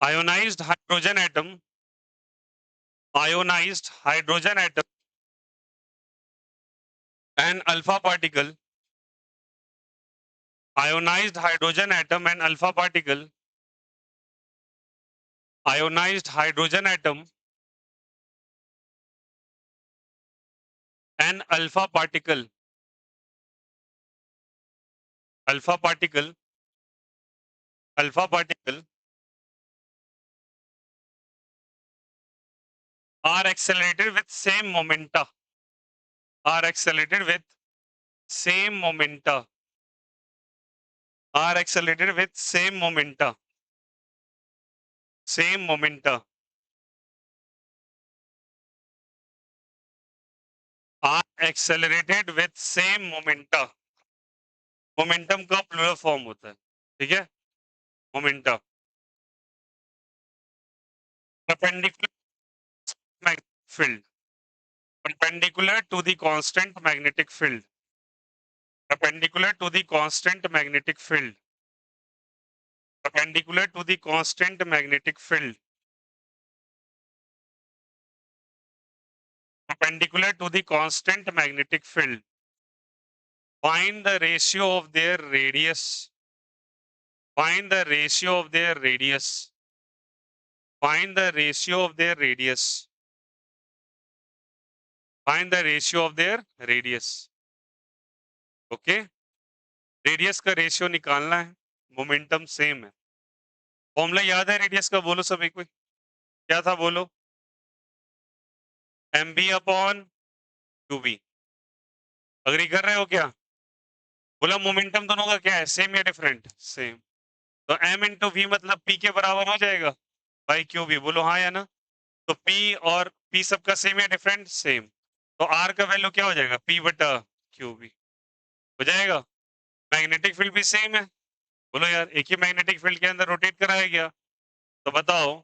ionized hydrogen atom, ionized hydrogen atom, and alpha particle, ionized hydrogen atom and alpha particle, ionized hydrogen atom and alpha particle, alpha particle, alpha particle are accelerated with same momenta, are accelerated with same momenta, are accelerated with same momenta, same momenta, are accelerated with same momenta. Momentum का plural form होता है, ठीक है, momenta, perpendicular magnetic field, perpendicular to the constant magnetic field, perpendicular to the constant magnetic field, perpendicular to the constant magnetic field, perpendicular to the constant magnetic field. Find the ratio of their radius. Find the ratio of their radius. Find the ratio of their radius. Find the ratio of their radius. Okay? Radius का ratio निकालना है, momentum same है। Formula याद है radius का? बोलो सभी कोई, क्या था बोलो? mb upon qb। अग्री कर रहे हो क्या? बोला मोमेंटम दोनों का क्या है, सेम या डिफरेंट? सेम। तो m इंटू वी मतलब p के बराबर हो जाएगा बाई क्यू बी। बोलो हाँ या ना? तो p और p सबका सेम या डिफरेंट? सेम। तो r का वैल्यू क्या हो जाएगा? p बटा क्यू बी हो जाएगा। मैग्नेटिक फील्ड भी सेम है। बोलो यार, एक ही मैग्नेटिक फील्ड के अंदर रोटेट कराया गया। तो बताओ,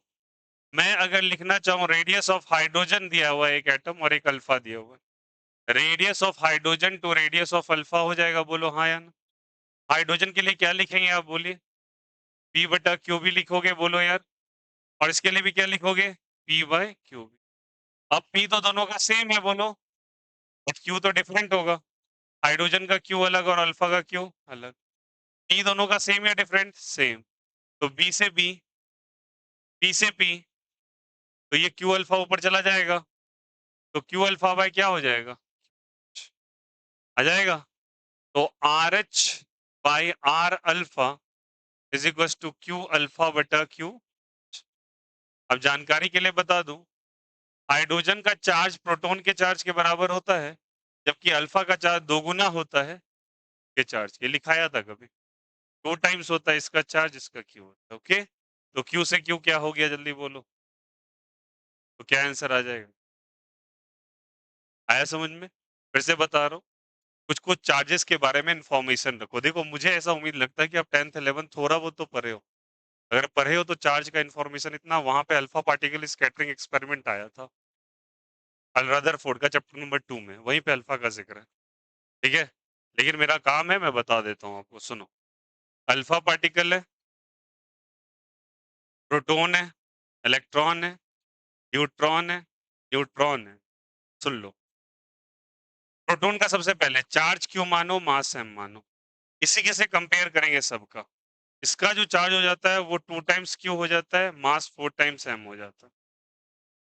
मैं अगर लिखना चाहूँ रेडियस ऑफ हाइड्रोजन दिया हुआ है एक एटम और एक अल्फा दिया हुआ है, radius of hydrogen to radius of alpha हो जाएगा। बोलो हाँ या ना? हाइड्रोजन के लिए क्या लिखेंगे आप? बोलिए। p बटा क्यू भी लिखोगे, बोलो यार। और इसके लिए भी क्या लिखोगे? p by q b. अब p तो दोनों का सेम है, बोलो, बट q तो डिफरेंट होगा। हाइड्रोजन का q अलग और अल्फा का q अलग। p दोनों का सेम या डिफरेंट? सेम। तो b से b, p से p, तो ये q अल्फा ऊपर चला जाएगा, तो q अल्फा बाय क्या हो जाएगा? आ जाएगा। तो r h by r alpha is equal to q alpha बटा क्यू। अब जानकारी के लिए बता दूं, हाइड्रोजन का चार्ज प्रोटॉन के चार्ज के बराबर होता है, जबकि अल्फा का चार्ज दोगुना होता है के चार्ज के। लिखाया था कभी? 2 टाइम्स होता है इसका चार्ज, इसका क्यू होता है। ओके, तो क्यू से क्यू क्या हो गया, जल्दी बोलो, तो क्या आंसर आ जाएगा? आया समझ में? फिर से बता रहा हूँ, कुछ कुछ चार्जेस के बारे में इंफॉर्मेशन रखो। देखो, मुझे ऐसा उम्मीद लगता है कि आप 10th 11th थोड़ा बहुत तो पढ़े हो। अगर पढ़े हो तो चार्ज का इंफॉर्मेशन इतना, वहां पे अल्फा पार्टिकल स्कैटरिंग एक्सपेरिमेंट आया था रदरफोर्ड का, चैप्टर नंबर 2 में, वहीं पे अल्फा का जिक्र है। ठीक है, लेकिन मेरा काम है, मैं बता देता हूँ आपको, सुनो। अल्फा पार्टिकल है, प्रोटॉन है, इलेक्ट्रॉन है, न्यूट्रॉन है, न्यूट्रॉन है। सुन लो, प्रोटॉन का सबसे पहले चार्ज क्यू मानो, मास एम मानो। इसी के से कंपेयर करेंगे सबका। इसका जो चार्ज हो जाता है वो 2 टाइम्स क्यू हो जाता है, मास 4 टाइम्स एम हो जाता है।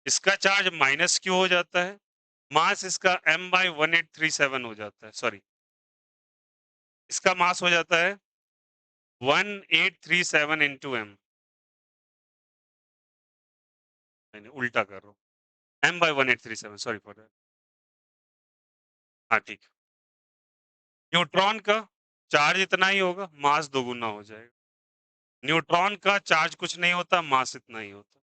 इसका चार्ज माइनस क्यू हो जाता है, मास इसका m बाई 1837 हो जाता है। सॉरी, इसका मास हो जाता है 1837 इंटू एम। मैंने उल्टा कर रहा हूँ, m by 1837, sorry for that. हाँ ठीक। न्यूट्रॉन का चार्ज इतना ही होगा, मास दोगुना हो जाएगा। न्यूट्रॉन का चार्ज कुछ नहीं होता, मास इतना ही होता।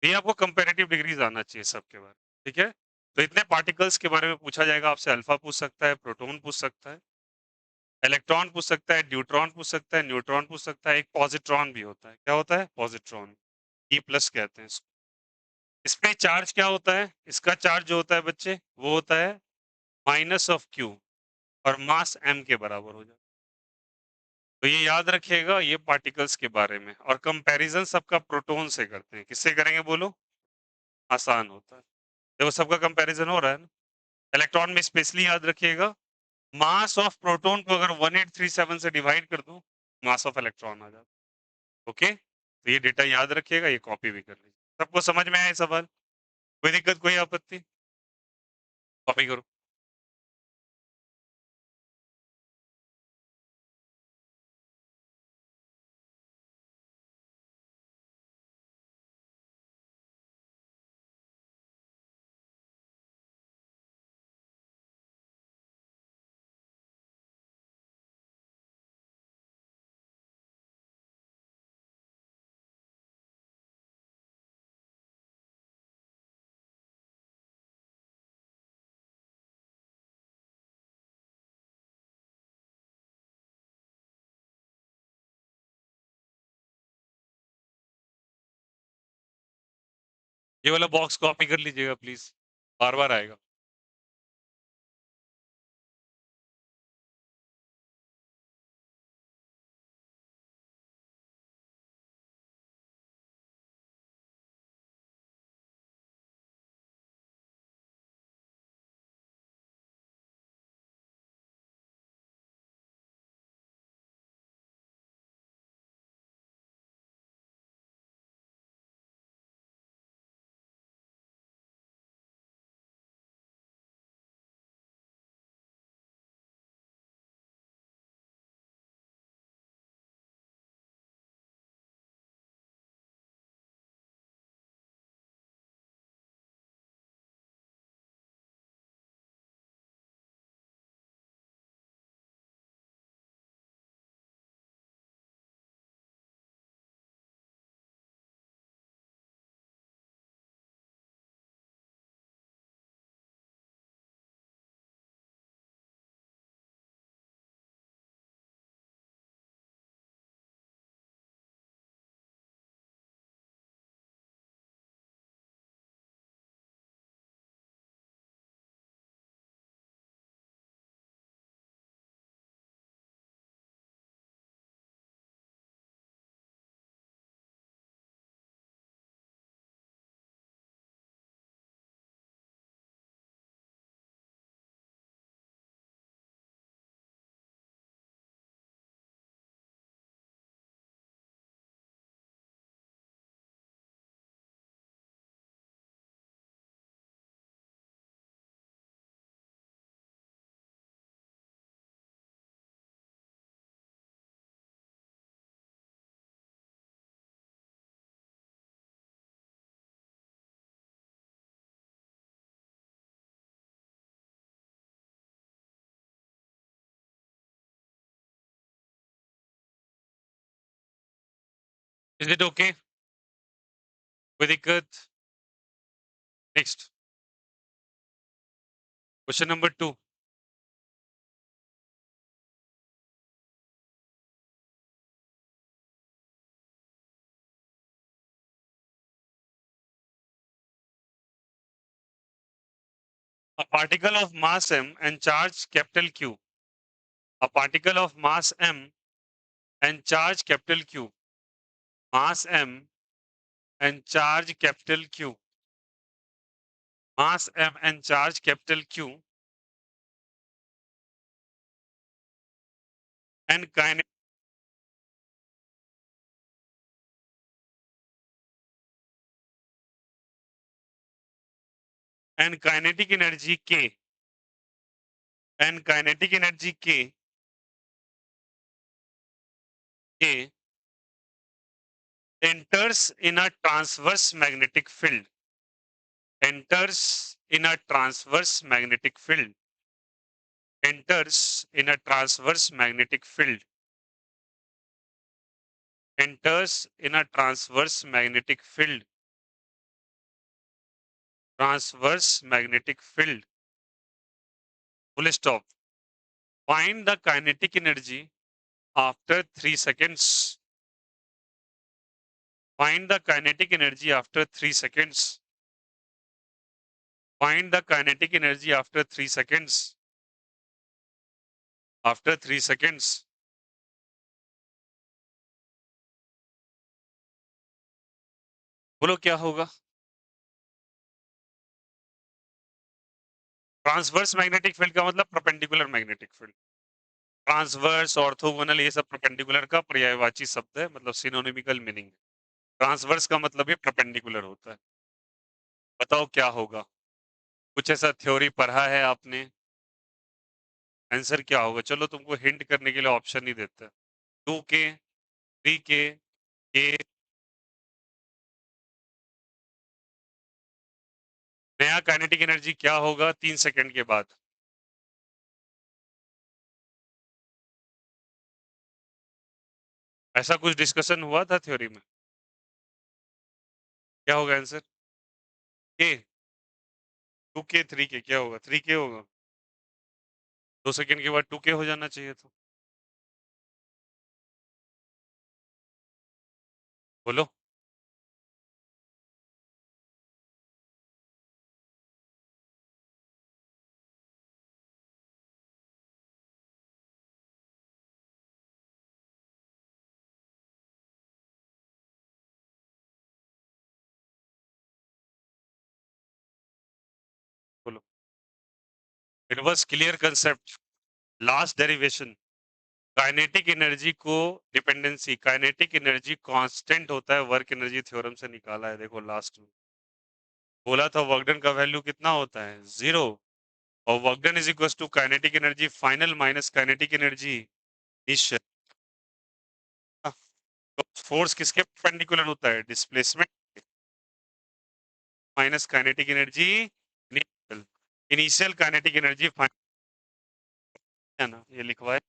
ये आपको कंपेरेटिव डिग्रीज आना चाहिए सबके बारे में, ठीक है? तो इतने पार्टिकल्स के बारे में पूछा जाएगा आपसे। अल्फा पूछ सकता है, प्रोटॉन पूछ सकता है, इलेक्ट्रॉन पूछ सकता है, न्यूट्रॉन पूछ सकता है, न्यूट्रॉन पूछ सकता है, एक पॉजिट्रॉन भी होता है। क्या होता है? पॉजिट्रॉन, ई प्लस कहते हैं इसको। इस पे चार्ज क्या होता है? इसका चार्ज जो होता है बच्चे, वो होता है माइनस ऑफ क्यू, और मास एम के बराबर हो जाता है। तो ये याद रखिएगा, ये पार्टिकल्स के बारे में। और कंपैरिजन सबका प्रोटॉन से करते हैं। किससे करेंगे बोलो? आसान होता है। देखो सबका कंपैरिजन हो रहा है ना। इलेक्ट्रॉन में स्पेशली याद रखिएगा, मास ऑफ प्रोटॉन को अगर 1837 से डिवाइड कर दूं, मास ऑफ इलेक्ट्रॉन आ जाता है। ओके, तो ये डेटा याद रखिएगा, ये कॉपी भी कर लीजिए। सबको समझ में आया ये सवाल? कोई दिक्कत, कोई आपत्ति? कॉपी करो। ये वाला बॉक्स कॉपी कर लीजिएगा प्लीज, बार बार आएगा। Is it okay? कोई दिक्कत? Next question number 2। A particle of mass m and charge capital Q. A particle of mass m and charge capital Q. Mass m and charge capital Q. Mass m and charge capital Q and kinetic energy K and kinetic energy K enters in a transverse magnetic field. Enters in a transverse magnetic field. Enters in a transverse magnetic field. Enters in a transverse magnetic field. Transverse magnetic field. Full stop. Find the kinetic energy after 3 seconds. Find the kinetic energy after 3 seconds. Find the kinetic energy after 3 seconds. After 3 seconds. बोलो क्या होगा? Transverse magnetic field का मतलब perpendicular magnetic field. Transverse, orthogonal ये सब perpendicular का पर्यायवाची शब्द है, मतलब सिनोनिमिकल मीनिंग। ट्रांसवर्स का मतलब ही परपेंडिकुलर होता है। बताओ क्या होगा? कुछ ऐसा थ्योरी पढ़ा है आपने? आंसर क्या होगा? चलो तुमको हिंट करने के लिए ऑप्शन ही देते हैं। 2K, 3K, K। नया काइनेटिक एनर्जी क्या होगा 3 सेकंड के बाद? ऐसा कुछ डिस्कशन हुआ था थ्योरी में? क्या होगा आंसर? के। 2K, 3K क्या होगा? 3K होगा। 2 सेकंड के बाद 2K हो जाना चाहिए था। बोलो। बोलो। It was clear concept. Last derivation. Kinetic energy को डिपेंडेंसी, काइनेटिक एनर्जी कांस्टेंट होता है, वर्क एनर्जी थ्योरम से निकाला है, देखो लास्ट में बोला था वर्क डन का वैल्यू कितना होता है? 0। और work done is equal to kinetic energy final minus kinetic energy initial. तो फोर्स किसके परपेंडिकुलर होता है? Displacement minus kinetic energy initial. Initial kinetic energy final, है ना, ये लिखवा है।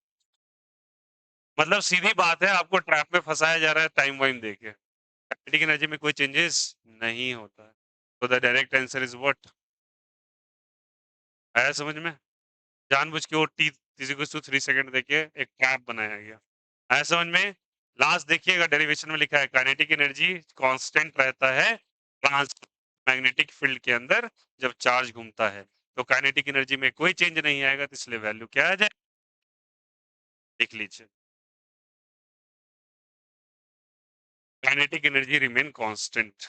मतलब सीधी बात है, आपको ट्रैप में फंसाया जा रहा है टाइम वाइम देके। काइनेटिक एनर्जी में कोई चेंजेस नहीं होता है। तो the direct answer is what? आया समझ में? जानबूझ के वो टी किसी को 3 सेकंड देके एक ट्रैप बनाया गया। आया समझ में? लास्ट देखिएगा डेरिवेशन में लिखा है काइनेटिक एनर्जी कांस्टेंट रहता है ट्रांस मैग्नेटिक फील्ड के अंदर जब चार्ज घूमता है। तो काइनेटिक एनर्जी में कोई चेंज नहीं आएगा, तो इसलिए वैल्यू क्या आ जाए? लिख लीजिए। Kinetic energy remain constant.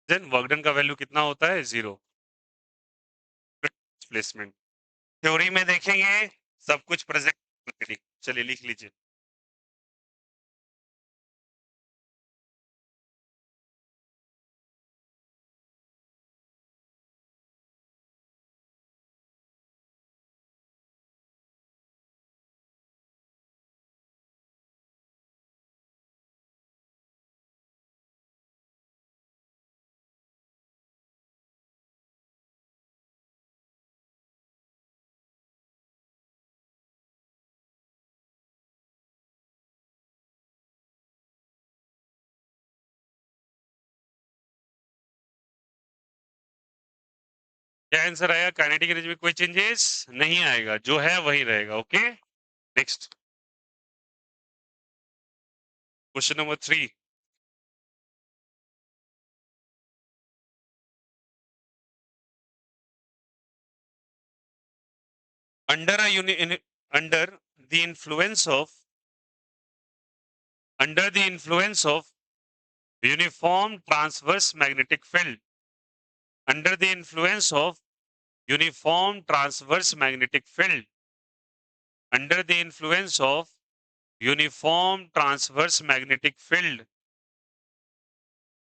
Then work done का वैल्यू कितना होता है? 0। डिस्प्लेसमेंट थ्योरी में देखेंगे सब कुछ प्रेजेंट। चलिए लिख लीजिए। क्या आंसर आया? काइनेटिक एनर्जी में कोई चेंजेस नहीं आएगा, जो है वही रहेगा। Okay, next question number 3। under a under the influence of under the influence of uniform transverse magnetic field, under the influence of uniform transverse magnetic field, under the influence of uniform transverse magnetic field,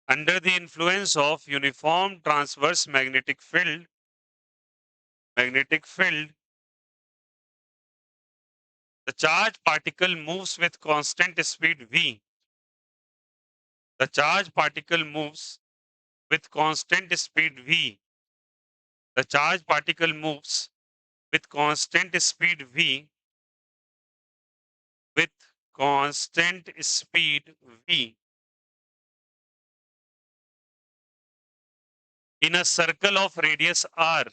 under the influence of uniform transverse magnetic field, the charged particle moves with constant speed v. The charged particle moves with constant speed v. The charged particle moves with constant speed v, with constant speed v, in a circle of radius r,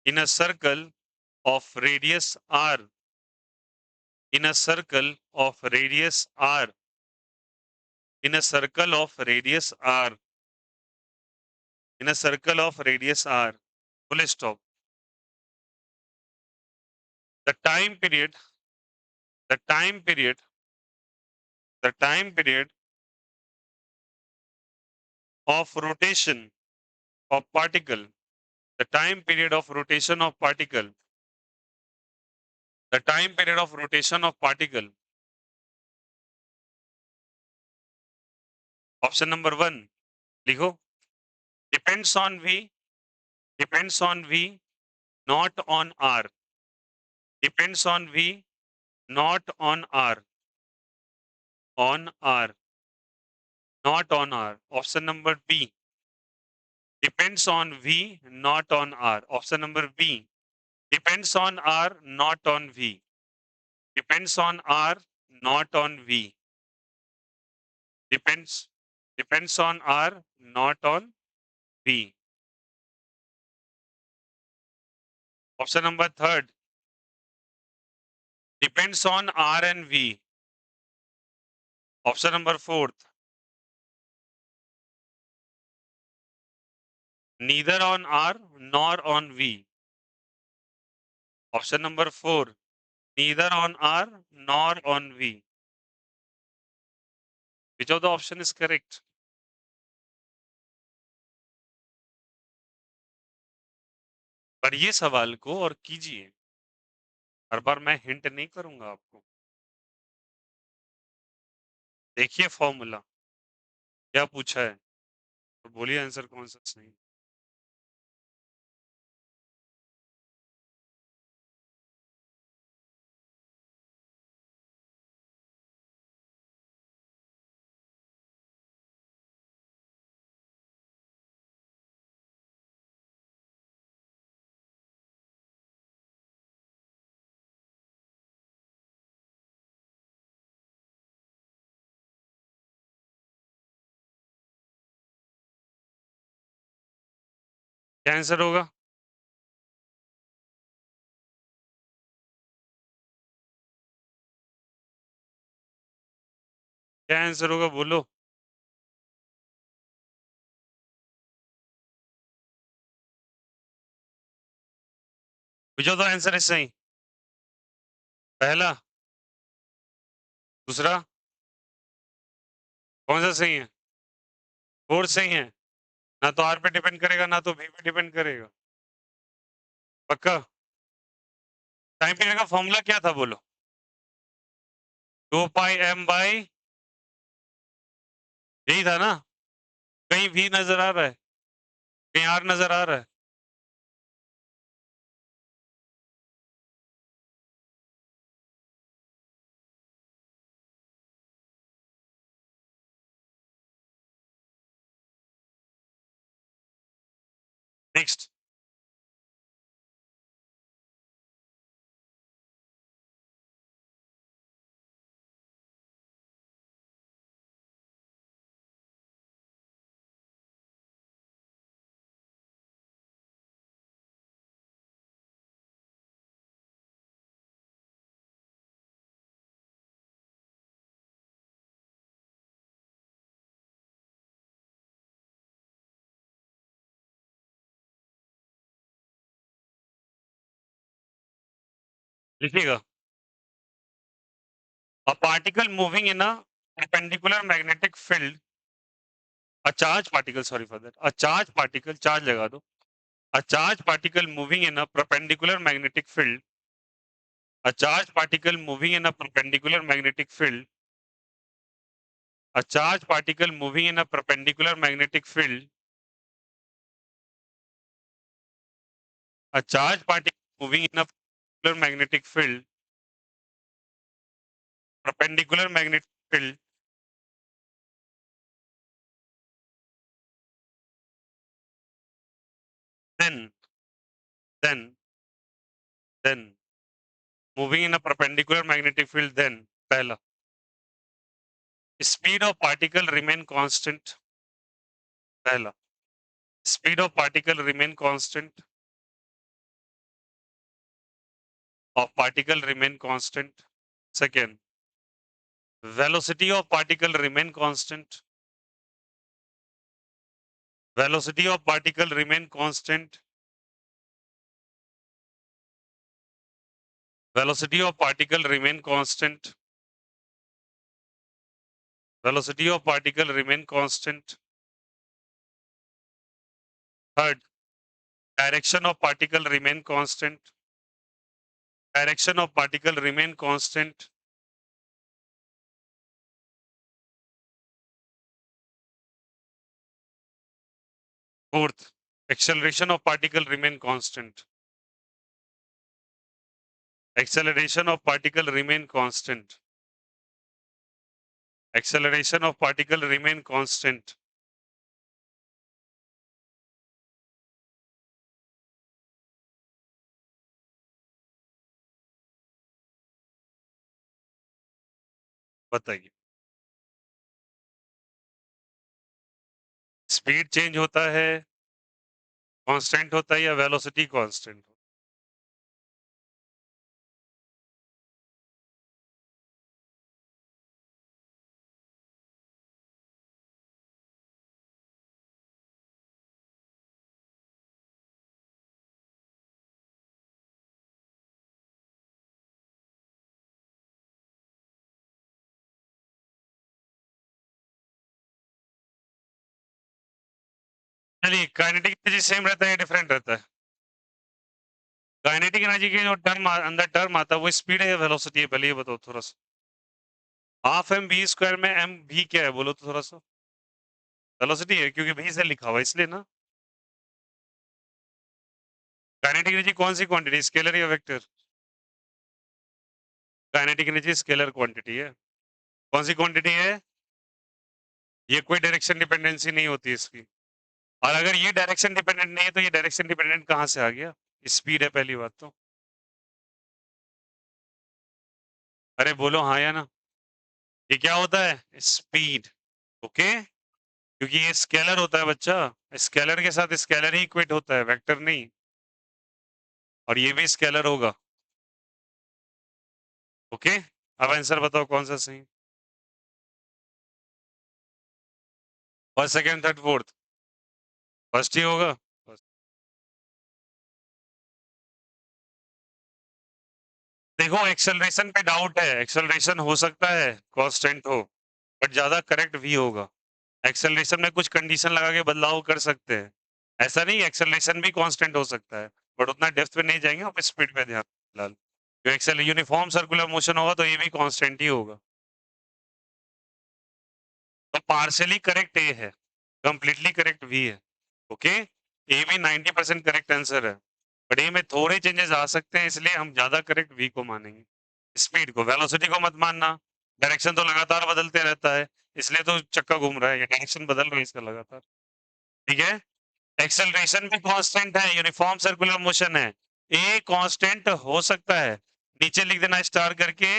in a circle of radius r, in a circle of radius r, in a circle of radius r, in a circle of radius r. Full stop. The time period the time period of rotation of particle, the time period of rotation of particle, the time period of rotation of particle. Option number 1 लिखो, depends on V, depends on V, not on R, depends on V, not on R, on R, not on R. Option number B, depends on V, not on R. Option number B, depends on R, not on V, depends on R, not on V, depends on R, not on V. Option number 3rd, depends on R and V. Option number 4th, neither on R nor on V. Option number 4, neither on R nor on V. Which of the option is correct? पढ़िए सवाल को और कीजिए। हर बार मैं hint नहीं करूंगा आपको। देखिए फॉर्मूला क्या पूछा है, तो बोलिए आंसर कौन सा सही। क्या आंसर होगा? क्या आंसर होगा बोलो। Which of the answer is सही? पहला, दूसरा, कौन सा सही है? फोर्थ सही है। ना तो आर पे डिपेंड करेगा ना तो वी पे डिपेंड करेगा। पक्का? टाइम पीरियड का फॉर्मूला क्या था बोलो? 2πm/, यही था ना? कहीं भी नजर आ रहा है, कहीं आर नजर आ रहा है? नेक्स्ट, लिखिएगा। A particle moving in a perpendicular magnetic field, a charged particle, sorry for that, a charged particle, charge लगा दो, a charged particle moving in a perpendicular magnetic field, a charged particle moving in a perpendicular magnetic field, a charged particle moving in a perpendicular magnetic field, a charged particle moving in a perpendicular magnetic field, perpendicular magnetic field, then, then, then, moving in a perpendicular magnetic field, then, पहला, speed of particle remain constant, पहला, speed of particle remain constant, of particle remain constant. Second, velocity of particle remain constant, velocity of particle remain constant, velocity of particle remain constant. velocity of particle remain constant. Third, direction of particle remain constant. Direction of particle remain constant. Fourth, acceleration of particle remain constant. Acceleration of particle remain constant. Acceleration of particle remain constant. बताइए, speed change होता है, constant होता है या velocity constant? चलिए, kinetic energy same रहता है या डिफरेंट रहता है? काइनेटिक एनर्जी के जो टर्म अंदर टर्म आता है वो स्पीड है या वेलोसिटी है? पहले ये बताओ थोड़ा सा। हाफ एम बी स्क्वायर में एम भी क्या है बोलो तो थोड़ा सा। वेलोसिटी है क्योंकि भी से लिखा हुआ इसलिए ना। काइनेटिक एनर्जी कौन सी क्वांटिटी, स्केलर या vector? Kinetic energy scalar quantity है। कौन सी क्वांटिटी है? ये कोई डायरेक्शन डिपेंडेंसी नहीं होती इसकी। और अगर ये डायरेक्शन डिपेंडेंट नहीं है तो ये डायरेक्शन डिपेंडेंट कहां से आ गया? स्पीड है पहली बात तो। अरे बोलो हाँ या ना। ये क्या होता है? स्पीड। ओके, क्योंकि ये स्केलर होता है बच्चा। स्केलर के साथ स्केलर ही इक्वेट होता है, वेक्टर नहीं। और ये भी स्केलर होगा। ओके, अब आंसर बताओ कौन सा सही। First, second, third, fourth? First ही होगा। देखो, एक्सेलरेशन पे डाउट है। एक्सेलरेशन हो सकता है कांस्टेंट हो, बट ज्यादा करेक्ट भी होगा। एक्सेलरेशन में कुछ कंडीशन लगा के बदलाव कर सकते हैं। ऐसा नहीं, एक्सेलरेशन भी कांस्टेंट हो सकता है, बट उतना डेप्थ पे नहीं जाएंगे, अब स्पीड पे ध्यान फिलहाल। जो एक्सेल यूनिफॉर्म सर्कुलर मोशन होगा तो ये भी कांस्टेंट ही होगा। तो पार्शियली करेक्ट ए है, कंप्लीटली करेक्ट भी है। ओके, ए भी 90% करेक्ट आंसर है, बट ए में थोड़े चेंजेस आ सकते हैं, इसलिए हम ज्यादा करेक्ट वी को मानेंगे। स्पीड को, वेलोसिटी को मत मानना। डायरेक्शन तो लगातार बदलते रहता है, इसलिए तो चक्का घूम रहा है, ये डायरेक्शन बदल रहा है इसका लगातार। ठीक है, एक्सेलरेशन भी कांस्टेंट है, यूनिफॉर्म सर्कुलर मोशन है। ए कांस्टेंट हो सकता है, नीचे लिख देना स्टार करके,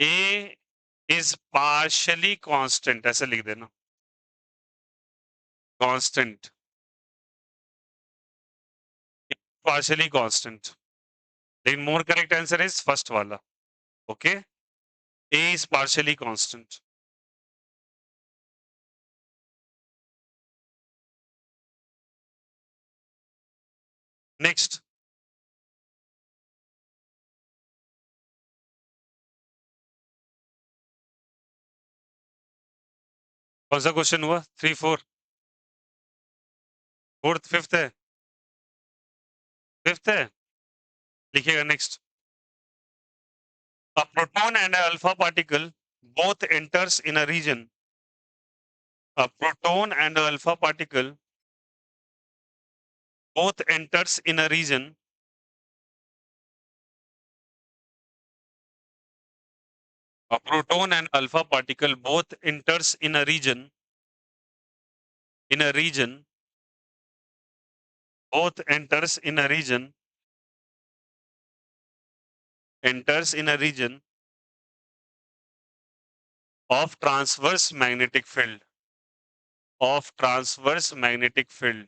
ए इज पार्शियली कांस्टेंट, ऐसे लिख देना, कांस्टेंट, पार्शियली कांस्टेंट। लेकिन more correct answer is first वाला। Okay, A is partially constant. Next, कौन सा क्वेश्चन हुआ? 3, 4, फोर्थ, फिफ्थ है? फिफ्थ है, लिखिएगा next. A proton and an alpha particle both enters in a region. A proton and an alpha particle both enters in a region. A proton and alpha particle both enters in a region. In a region, both enters in a region. Enters in a region of transverse magnetic field. Of transverse magnetic field.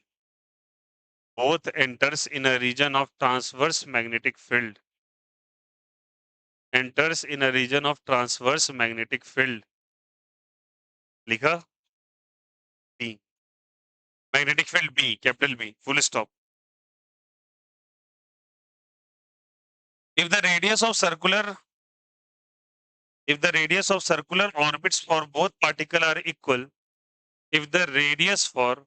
Both enters in a region of transverse magnetic field. Enters in a region of transverse magnetic field. लिखा B. Magnetic field B, capital B, full stop. If the radius of circular if the radius of circular orbits for both particle are equal, if the radius for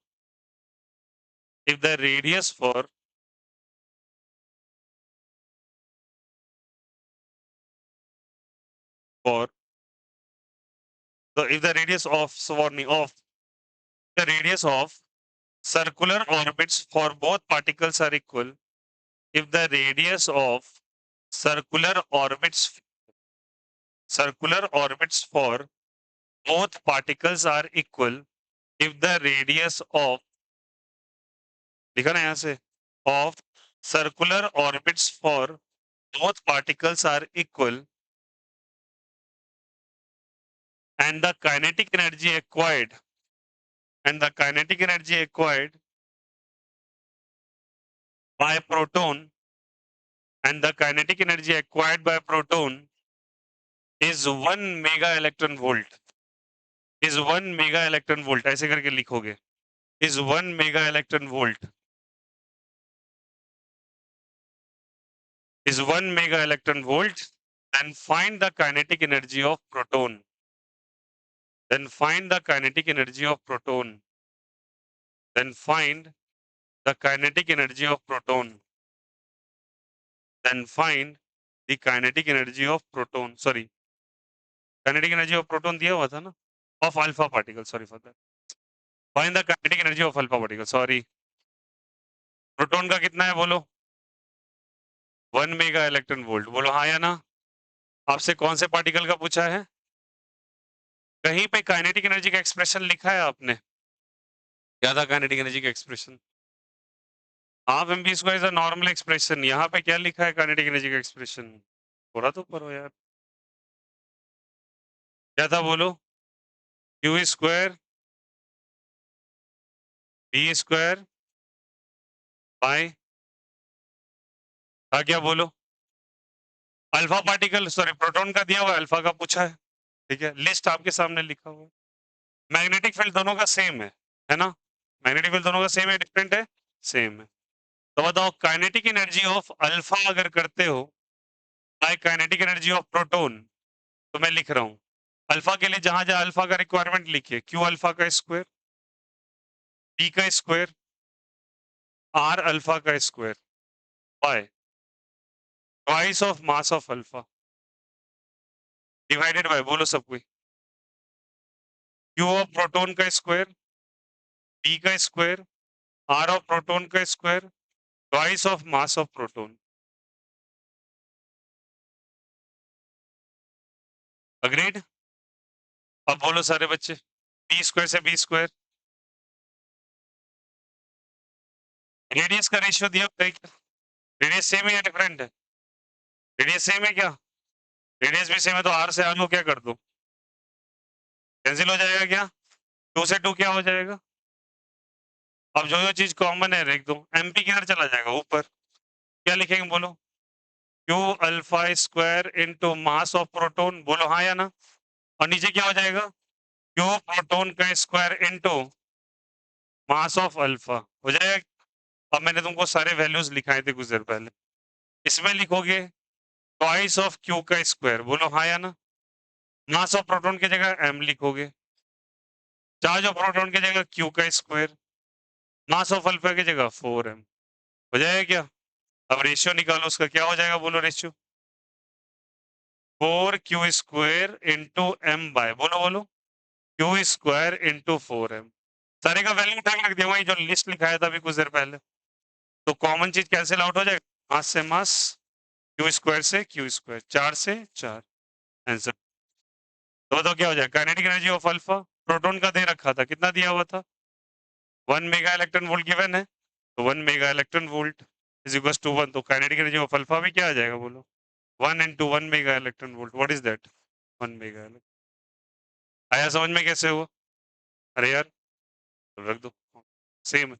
for so if the radius of warning of the radius of circular orbits for both particles are equal, if the radius of circular orbits for both particles are equal, if the radius of लिखा ना यहाँ से of circular orbits for both particles are equal and the kinetic energy acquired by proton is 1 mega electron volt ऐसे करके लिखोगे is 1 mega electron volt then find the kinetic energy of proton then find the kinetic energy of proton then find the kinetic energy of proton sorry kinetic energy of proton दिया हुआ था ना of alpha particle sorry for that find the kinetic energy of alpha particle sorry proton का कितना है बोलो 1 mega electron volt बोलो हाँ या ना आपसे कौन से पार्टिकल का पूछा है कहीं पे काइनेटिक एनर्जी का एक्सप्रेशन लिखा है आपने क्या था काइनेटिक एनर्जी का expression half m b square is a normal expression यहाँ पे क्या लिखा है काइनेटिक एनर्जी का एक्सप्रेशन थोड़ा तो ऊपर हो यार क्या था बोलो q square B square by क्या बोलो अल्फा पार्टिकल सॉरी प्रोटॉन का दिया हुआ अल्फा का पूछा है ठीक है लिस्ट आपके सामने लिखा हुआ है मैग्नेटिक फील्ड दोनों का सेम है ना मैग्नेटिक फील्ड दोनों का सेम है डिफरेंट है सेम है तो बताओ काइनेटिक एनर्जी ऑफ अल्फा अगर करते हो by kinetic energy of proton तो मैं लिख रहा हूं अल्फा के लिए जहां जहां अल्फा का रिक्वायरमेंट लिखिए क्यू अल्फा का स्क्वायर पी का स्क्वायर आर अल्फा का square by twice of mass of alpha divided by बोलो सब कोई क्यू ऑफ प्रोटॉन का स्क्वायर पी का स्क्वायर आर ऑफ प्रोटॉन का square twice of mass of proton agreed अब बोलो सारे बच्चे बी स्क्वायर से बी स्क्वायर रेडियस का रेशियो दिया हुआ है क्या रेडियस सेम है या डिफरेंट है रेडियस सेम है क्या रेडियस भी सेम है तो आर से आर को क्या कर दो कैंसिल हो जाएगा क्या 2 से 2 क्या हो जाएगा अब जो जो चीज कॉमन है लिख दो एमपी किधर चला जाएगा ऊपर क्या लिखेंगे बोलो Q alpha square into mass of proton बोलो हाँ या ना और नीचे क्या हो जाएगा क्यू प्रोटोन का square into mass of alpha हो जाएगा अब मैंने तुमको सारे वैल्यूज लिखाए थे कुछ देर पहले इसमें लिखोगे ट्वाइस ऑफ क्यू का स्क्वायर बोलो हाँ या ना मास ऑफ प्रोटॉन की जगह एम लिखोगे चार्ज ऑफ प्रोटॉन की जगह क्यू का स्क्वायर मास ऑफ अल्फा की जगह 4m हो जाएगा क्या अब रेशियो निकालो उसका क्या हो जाएगा बोलो ratio 4q square into m by बोलो बोलो क्यू स्क्वायर इंटू 4m सारे का वैल्यू उठा के रख दिया वही जो लिस्ट लिखाया था अभी कुछ देर पहले तो कॉमन चीज कैंसिल आउट हो जाएगा मास से मास क्यू स्क्वायर से क्यू स्क्वायर 4 से 4 आंसर तो क्या हो जाएगा kinetic energy of alpha proton का दे रखा था कितना दिया हुआ था 1 मेगा इलेक्ट्रॉन वोल्ट गिवन है तो 1 mega electron volt is equal to 1 तो काइनेटिक एनर्जी ऑफ अल्फा भी क्या आ जाएगा बोलो 1 into 1 mega electron volt what is that 1 mega आया समझ में कैसे हुआ अरे यार रख दो same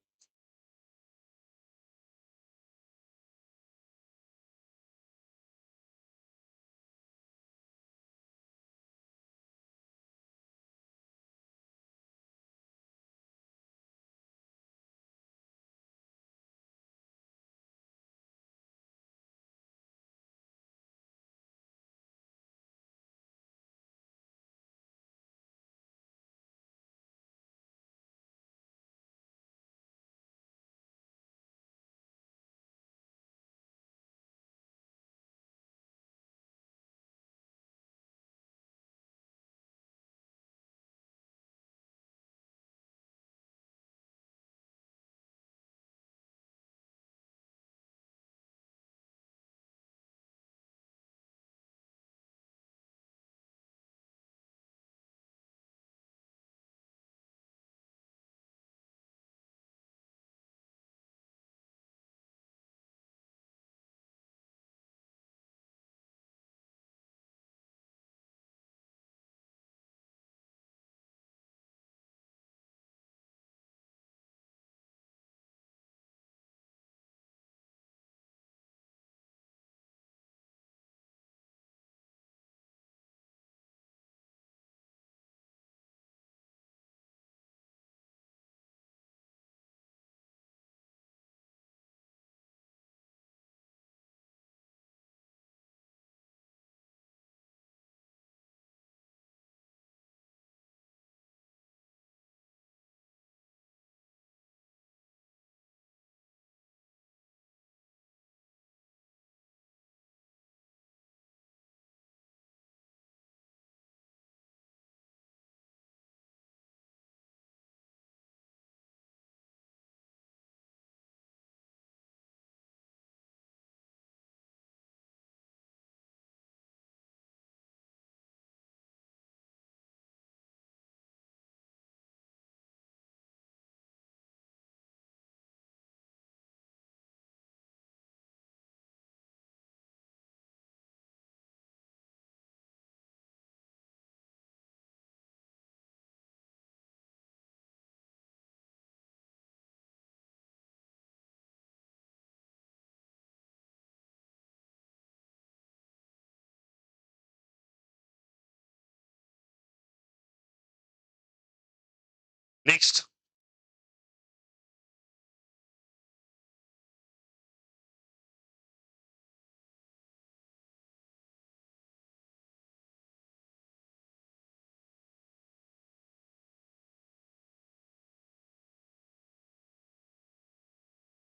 next,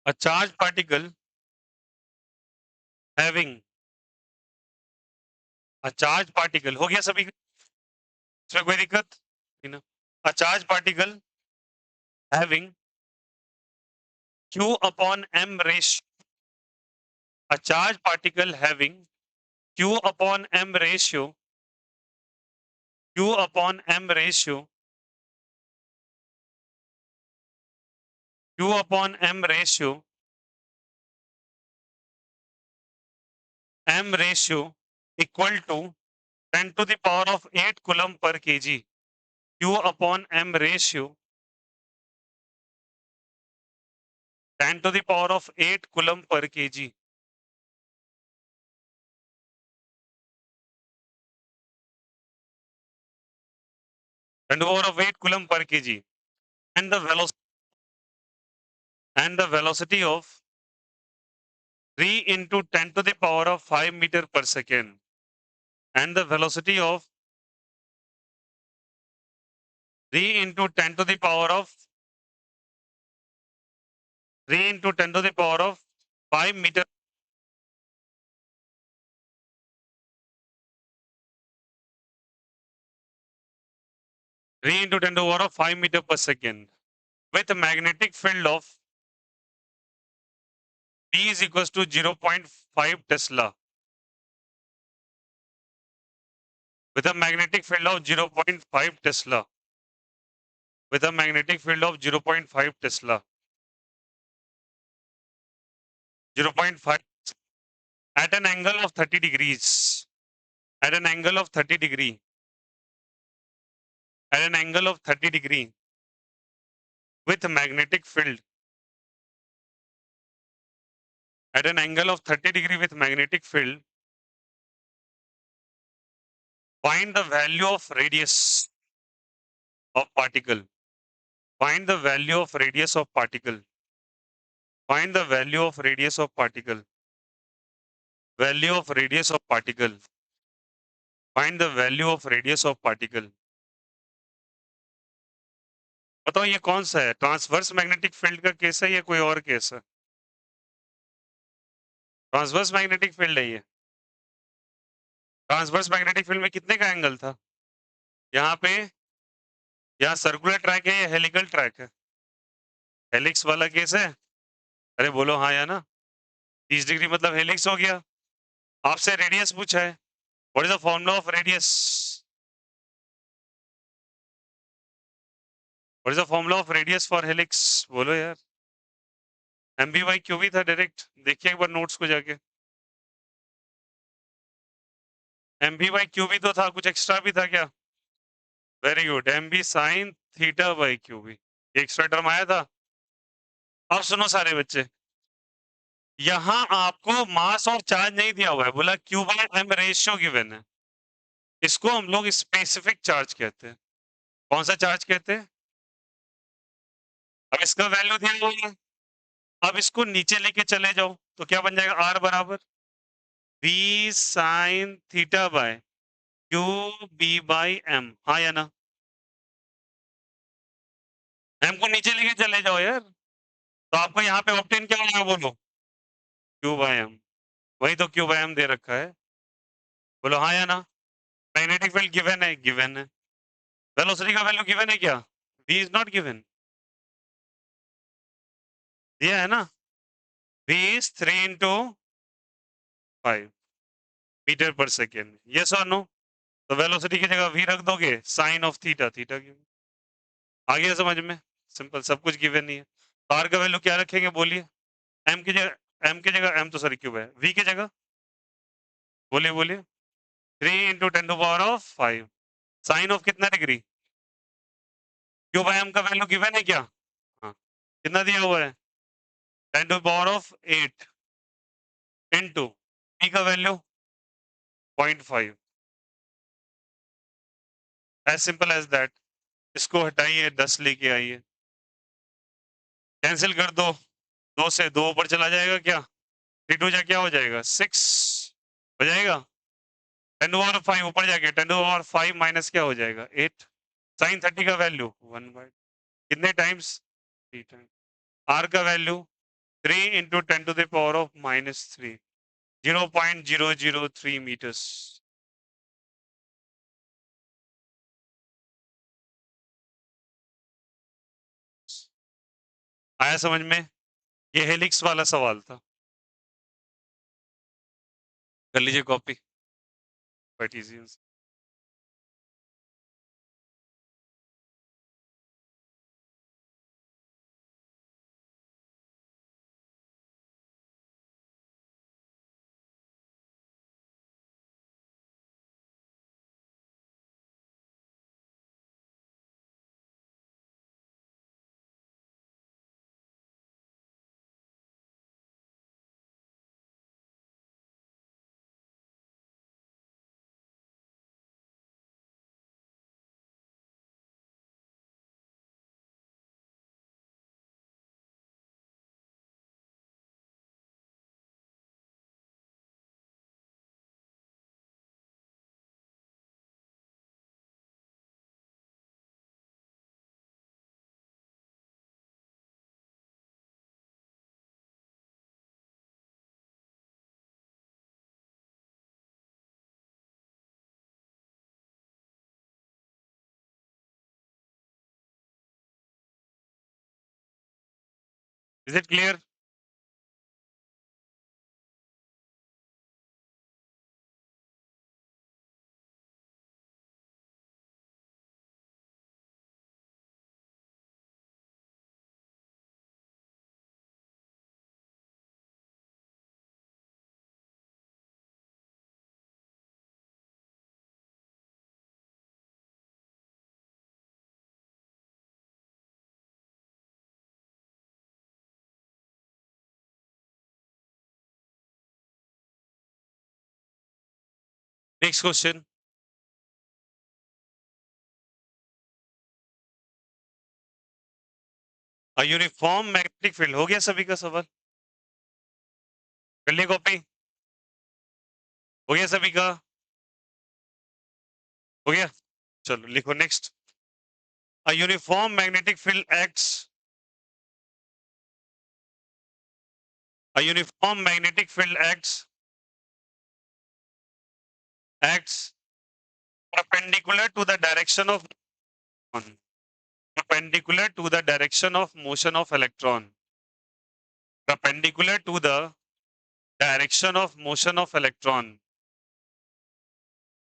a charge particle having, a charge particle हो गया सभी का? इसमें कोई दिक्कत नहीं ना? A charge particle having q upon m ratio, a charge particle having q upon m ratio, q upon m ratio, q upon m ratio, m ratio equal to 10 to the power of 8 coulomb per kg. q upon m ratio 10 to the power of 8 coulomb per kg. And power of 8 coulomb per kg, and the velocity of 3 into 10 to the power of 5 meter per second, and the velocity of 3 into 10 to the power of 3 into 10 to the power of 5 meter, 3 into 10 to the power of 5 meter per second, with a magnetic field of B is equals to 0.5 Tesla, with a magnetic field of 0.5 Tesla, with a magnetic field of 0.5 Tesla, 0.5 at an angle of 30 degrees, at an angle of 30 degree, at an angle of 30 degree, with a magnetic field, at an angle of 30 degree with magnetic field, find the value of radius of particle, find the value of radius of particle, find the value of radius of particle, value of radius of particle, find the value of radius of particle. बताओ ये कौन सा है, transverse magnetic field का case है या कोई और केस है? ट्रांसवर्स मैग्नेटिक फील्ड है ये। ट्रांसवर्स मैग्नेटिक फील्ड में कितने का एंगल था? यहाँ पे, यहाँ सर्कुलर ट्रैक है या हेलिकल ट्रैक है? हेलिक्स वाला केस है? अरे बोलो हाँ या ना। 30 डिग्री मतलब हेलिक्स हो गया। आपसे रेडियस पूछा है, what is the formula of radius? What is the formula of radius for helix? बोलो यार। एमबी बाई क्यू भी था डायरेक्ट, देखिए एक बार नोट्स को जाके। एमबी बाई क्यू भी तो था, कुछ एक्स्ट्रा भी था क्या? Very good, MB sign theta by Q भी, एक्स्ट्रा टर्म आया था। अब सुनो सारे बच्चे, यहां आपको मास और चार्ज नहीं दिया हुआ है, बोला q by m ratio given है। इसको हम लोग स्पेसिफिक चार्ज कहते हैं। कौन सा चार्ज कहते हैं? अब इसका वैल्यू दिया हुआ है, अब इसको नीचे लेके चले जाओ तो क्या बन जाएगा? आर बराबर b sine theta by q b by m, हाँ या ना? एम को नीचे लेके चले जाओ यार, तो आपको यहाँ पे ऑप्टेन क्या होगा बोलो? क्यू बाय एम, वही तो क्यू बाय एम दे रखा है, बोलो हाँ या ना? मैग्नेटिक फील्ड गिवन है, गिवन है। वेलोसिटी का वैल्यू गिवन है क्या? v इज नॉट गिवन, दिया है ना? v is 3 into 5 metre per second, yes और नो? तो वेलोसिटी की जगह v रख दोगे, sine of theta, theta given. आ गया समझ में? सिंपल, सब कुछ गिवन नहीं है। तो r का वैल्यू क्या रखेंगे बोलिए? m की जगह, m की जगह m तो सॉरी क्यूब है, v की जगह बोलिए बोलिए 3 into 10 to power of 5 sine of कितना डिग्री? क्यूब m का वैल्यू गिवन है क्या? हाँ, कितना दिया हुआ है? 10 to power of 8 into p का value 0.5, as simple as that. इसको हटाइए, 10 लेके आइए, कैंसिल कर दो, 2 से 2 ऊपर चला जाएगा क्या, 3 2 जा क्या हो जाएगा, 6 हो जाएगा, 10 टू पावर 5 ऊपर जाके 10 टू पावर 5 माइनस क्या हो जाएगा, 8। साइन 30 का वैल्यू 1 बाय कितने टाइम्स, 3 टाइम्स। आर का value 3 into 10 to the power of -3, 0.003 metres. आया समझ में, ये हेलिक्स वाला सवाल था, कर लीजिए copy, quite easy. Is it clear? Next question. A uniform magnetic field, हो गया सभी का सवाल, कर लिए कॉपी, हो गया सभी का, हो गया, चलो लिखो next. A uniform magnetic field acts, a uniform magnetic field acts perpendicular to the direction of perpendicular to the direction of motion of electron, perpendicular to the direction of motion of electron,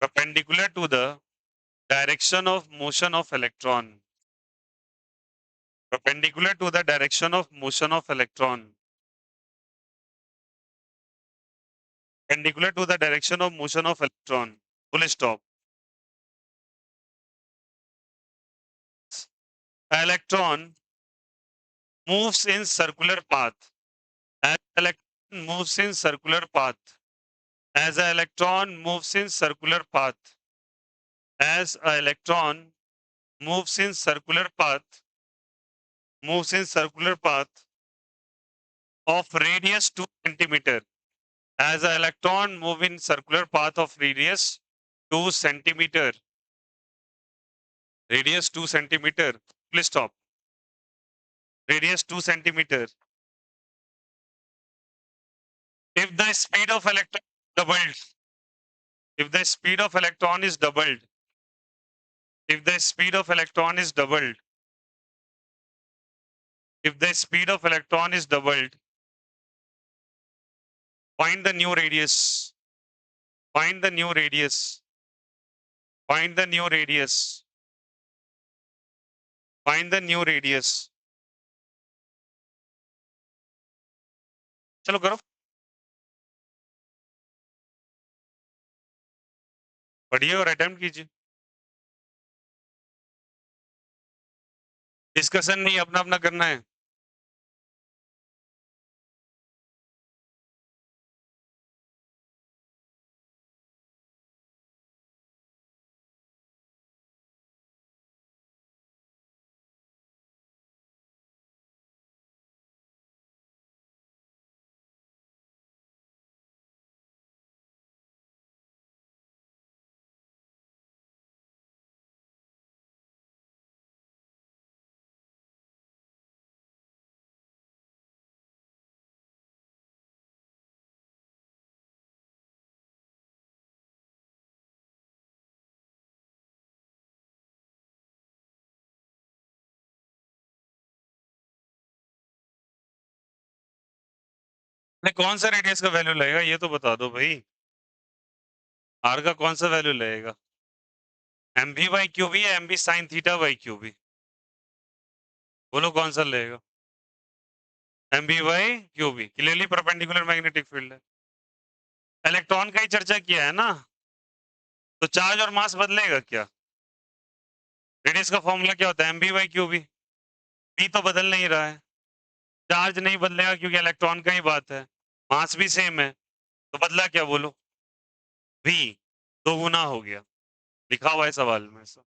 perpendicular to the direction of motion of electron, perpendicular to the direction of motion of electron, perpendicular to the direction of motion of electron, full stop. Electron moves in circular path. As electron moves in circular path. As an electron moves in circular path. As an electron moves in circular path. Moves in circular path of radius 2 centimeter. As an electron move in circular path of radius 2 centimeter. Radius 2 centimeter. Please stop. Radius 2 centimeter. If the speed of electron doubled, if the speed of electron is doubled, if the speed of electron is doubled, if the speed of electron is doubled, find the new radius, find the new radius, find the new radius, find the new radius. चलो करो, पढ़िए और attempt कीजिए, discussion नहीं, अपना अपना करना है। कौन सा रेडियस का वैल्यू लगेगा ये तो बता दो भाई। आर का कौन सा वैल्यू लगेगा? M B by Q B या M B sine theta by Q B? बोलो कौन सा लगेगा? M B by Q B clearly perpendicular magnetic field है। इलेक्ट्रॉन का ही चर्चा किया है ना, तो चार्ज और मास बदलेगा क्या? रेडियस का फॉर्मूला क्या होता है? M B by Q b. B तो बदल नहीं रहा है, चार्ज नहीं बदलेगा क्योंकि इलेक्ट्रॉन का ही बात है, मास भी सेम है, तो बदला क्या बोलो? वी, दो गुना हो गया, लिखा हुआ है सवाल में सब,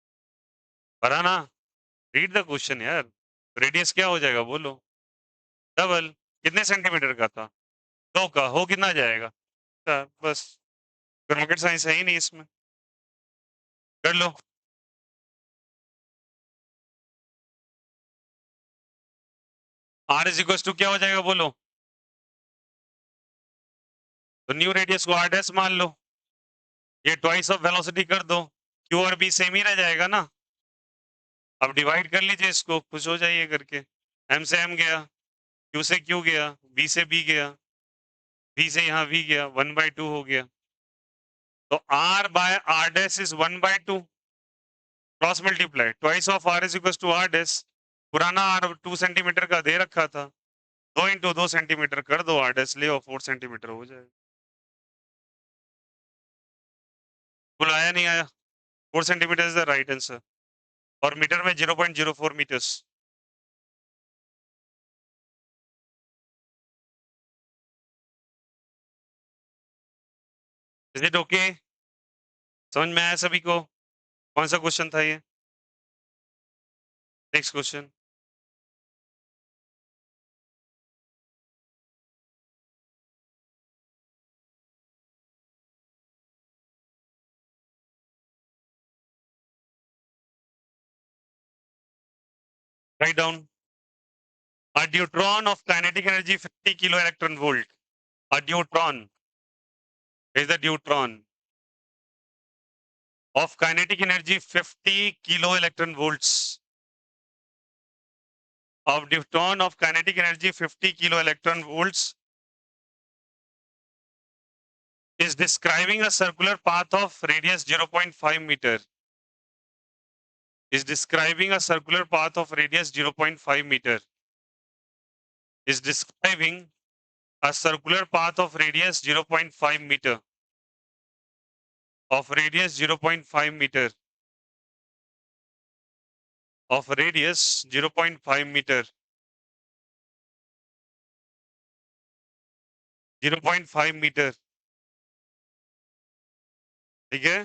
पढ़ा ना? रीड द क्वेश्चन यार। रेडियस क्या हो जाएगा बोलो? डबल। कितने सेंटीमीटर का था? 2 का, हो कितना जाएगा? 4। बस, रॉकेट साइंस है ही नहीं इसमें, कर लो। आर इज इक्वल टू क्या हो जाएगा बोलो? तो न्यू रेडियस को आर डैश मान लो, ये ट्वाइस ऑफ वेलोसिटी कर दो, क्यू और बी सेम ही रह जाएगा ना। अब डिवाइड कर लीजिए इसको, खुश हो जाइए करके। एम से एम गया, क्यू से क्यू गया, बी से बी गया, बी से यहाँ वी गया, 1/2 हो गया। तो r by r dash is 1/2, cross multiply, twice of r is equal to r dash. पुराना आर 2 सेंटीमीटर का दे रखा था, 2 इंटू 2 सेंटीमीटर कर दो, आर डैश ले और 4 सेंटीमीटर हो जाएगा। बुलाया नहीं आया, 4 centimetre is the right answer, और मीटर में 0.04 मीटर्स। Is it okay? समझ में आया सभी को? कौन सा क्वेश्चन था ये? Next question. Write down. A deuteron of kinetic energy 50 kilo electron volt. A deuteron is the deuteron of kinetic energy 50 kilo electron volts. Of deuteron of kinetic energy 50 kilo electron volts is describing a circular path of radius 0.5 meter. Is describing a circular path of radius 0.5 meter. Is describing a circular path of radius 0.5 meter. Of radius 0.5 meter. Of radius 0.5 meter. 0.5 metre, ठीक है,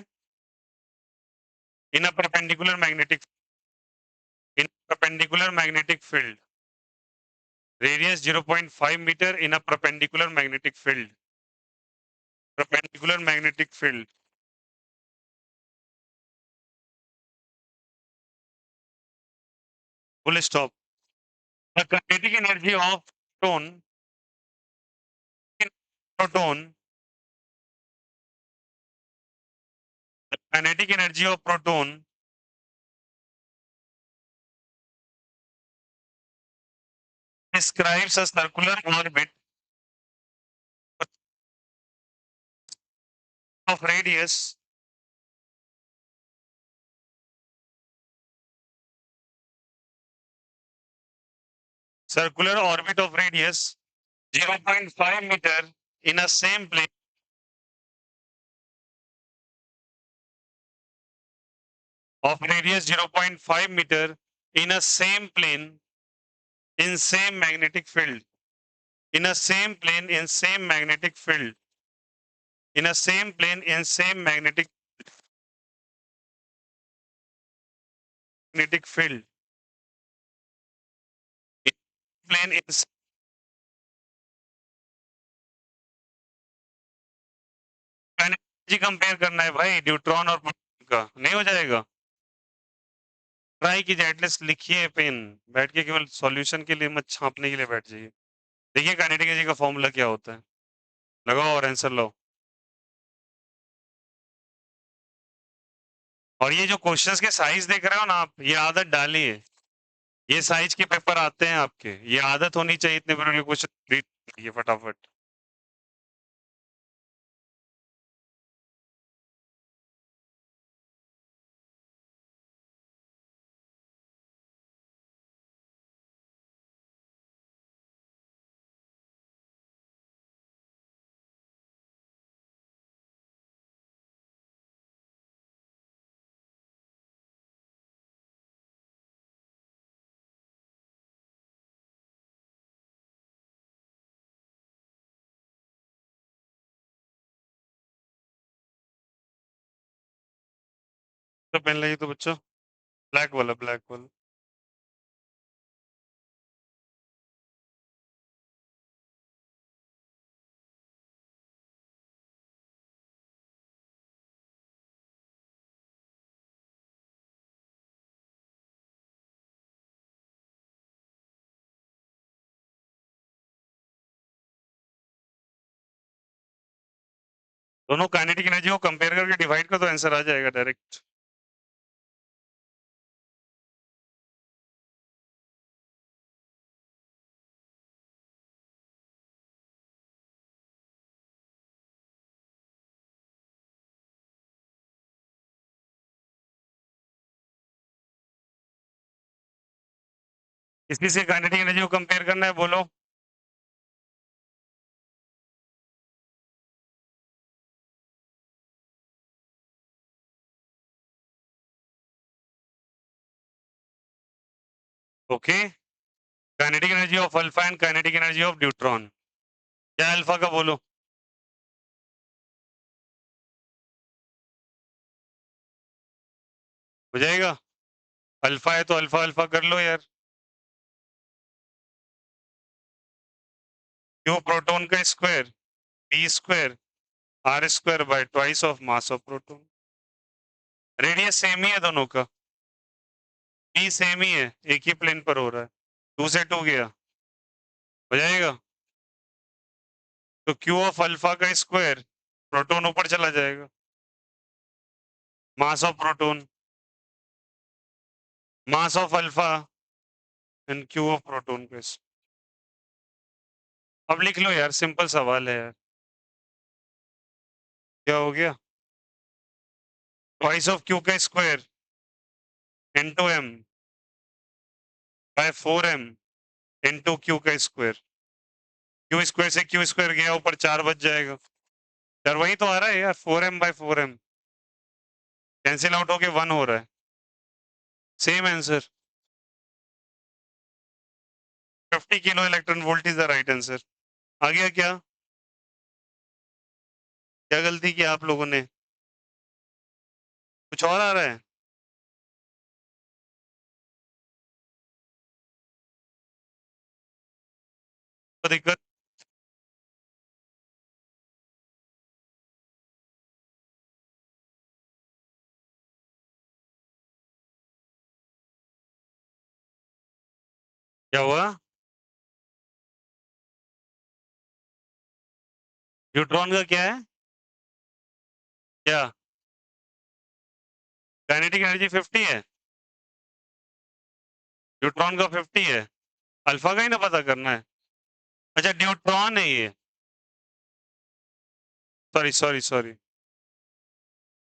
in a perpendicular magnetic, in perpendicular magnetic field, radius 0.5 metre in a perpendicular magnetic field, perpendicular magnetic field, full stop. The kinetic energy of proton, proton, the kinetic energy of proton describes a circular orbit of radius circular orbit of radius 0.5 meter in a same plane of radius 0.5 meter in a same plane in same magnetic field, in a same plane in same magnetic field, in a same plane in same magnetic field, in plane in energy compare करना है भाई, neutron और proton का, नहीं हो जाएगा? Try कीजिए, at least लिखिए पेन, बैठ के केवल सॉल्यूशन के लिए मत छापने के लिए बैठ जाइए। देखिए काइनेटिक एनर्जी का फॉर्मूला क्या होता है, लगाओ और आंसर लो। और ये जो क्वेश्चंस के साइज देख रहे हो ना आप, ये आदत डालिए, ये साइज के पेपर आते हैं आपके, ये आदत होनी चाहिए, इतने बड़े क्वेश्चन ये फटाफट। तो पहन लिया तो बच्चों, ब्लैक वाला, ब्लैक वाला। दोनों काइनेटिक एनर्जी को कंपेयर करके डिवाइड कर तो आंसर आ जाएगा डायरेक्ट। किसी से काइनेटिक एनर्जी को कंपेयर करना है, बोलो। Okay, kinetic energy of alpha and kinetic energy of neutron. क्या अल्फा का बोलो। हो जाएगा। अल्फा है तो अल्फा अल्फा कर लो यार। क्यू प्रोटॉन का square, B square are square by twice of mass of proton. Radius same ही है दोनों का, बी सेम ही है, एक ही प्लेन पर हो रहा है। 2 से 2 गया, हो जाएगा। तो क्यू ऑफ अल्फा का स्क्वायर, प्रोटॉन ऊपर चला जाएगा, मास of proton, mass of alpha and Q of proton का। अब लिख लो यार, सिंपल सवाल है यार। क्या हो गया? ट्वाइस ऑफ क्यू का square into m by 4m into q का स्क्वायर। क्यू स्क्वायर से क्यू स्क्वायर गया ऊपर, 4 बच जाएगा यार। वही तो आ रहा है यार, 4m/4m कैंसिल आउट होके 1 हो रहा है। Same answer, 50 kilo electron volt is the right answer. आ गया क्या? क्या गलती की आप लोगों ने? कुछ और आ रहा है? तो दिक्कत क्या हुआ? न्यूट्रॉन का क्या है? क्या काइनेटिक एनर्जी 50 है? न्यूट्रॉन का 50 है, अल्फा का ही ना पता करना है। अच्छा न्यूट्रॉन है ये, सॉरी सॉरी सॉरी,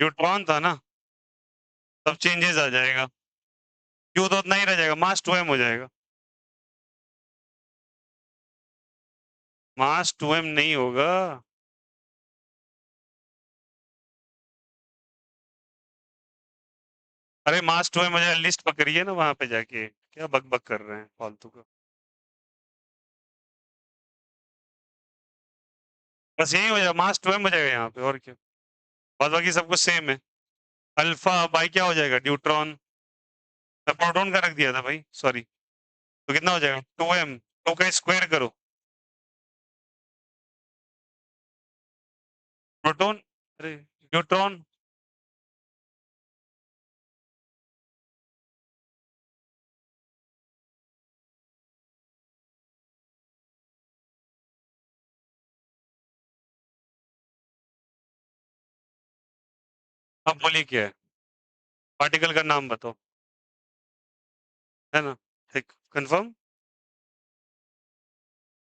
न्यूट्रॉन था ना, तब चेंजेस आ जाएगा। क्यू तो उतना ही रह जाएगा, मास 2m हो जाएगा। मास 2m नहीं होगा। अरे मास 2m हो जाएगा, लिस्ट पकड़िए ना वहां पे जाके, क्या बक बक कर रहे हैं फालतू का। बस यही हो जाएगा, मास 2m हो जाएगा यहाँ पे, और क्या। बाद बाकी सब कुछ सेम है। अल्फा बाई क्या हो जाएगा, न्यूट्रॉन। मैं प्रोटॉन का रख दिया था भाई, सॉरी। तो कितना हो जाएगा, 2m, 2 का स्क्वायर करो। प्रोटॉन, अरे न्यूट्रॉन। अब बोलिए क्या है, पार्टिकल का नाम बताओ, है ना? ठीक, कंफर्म।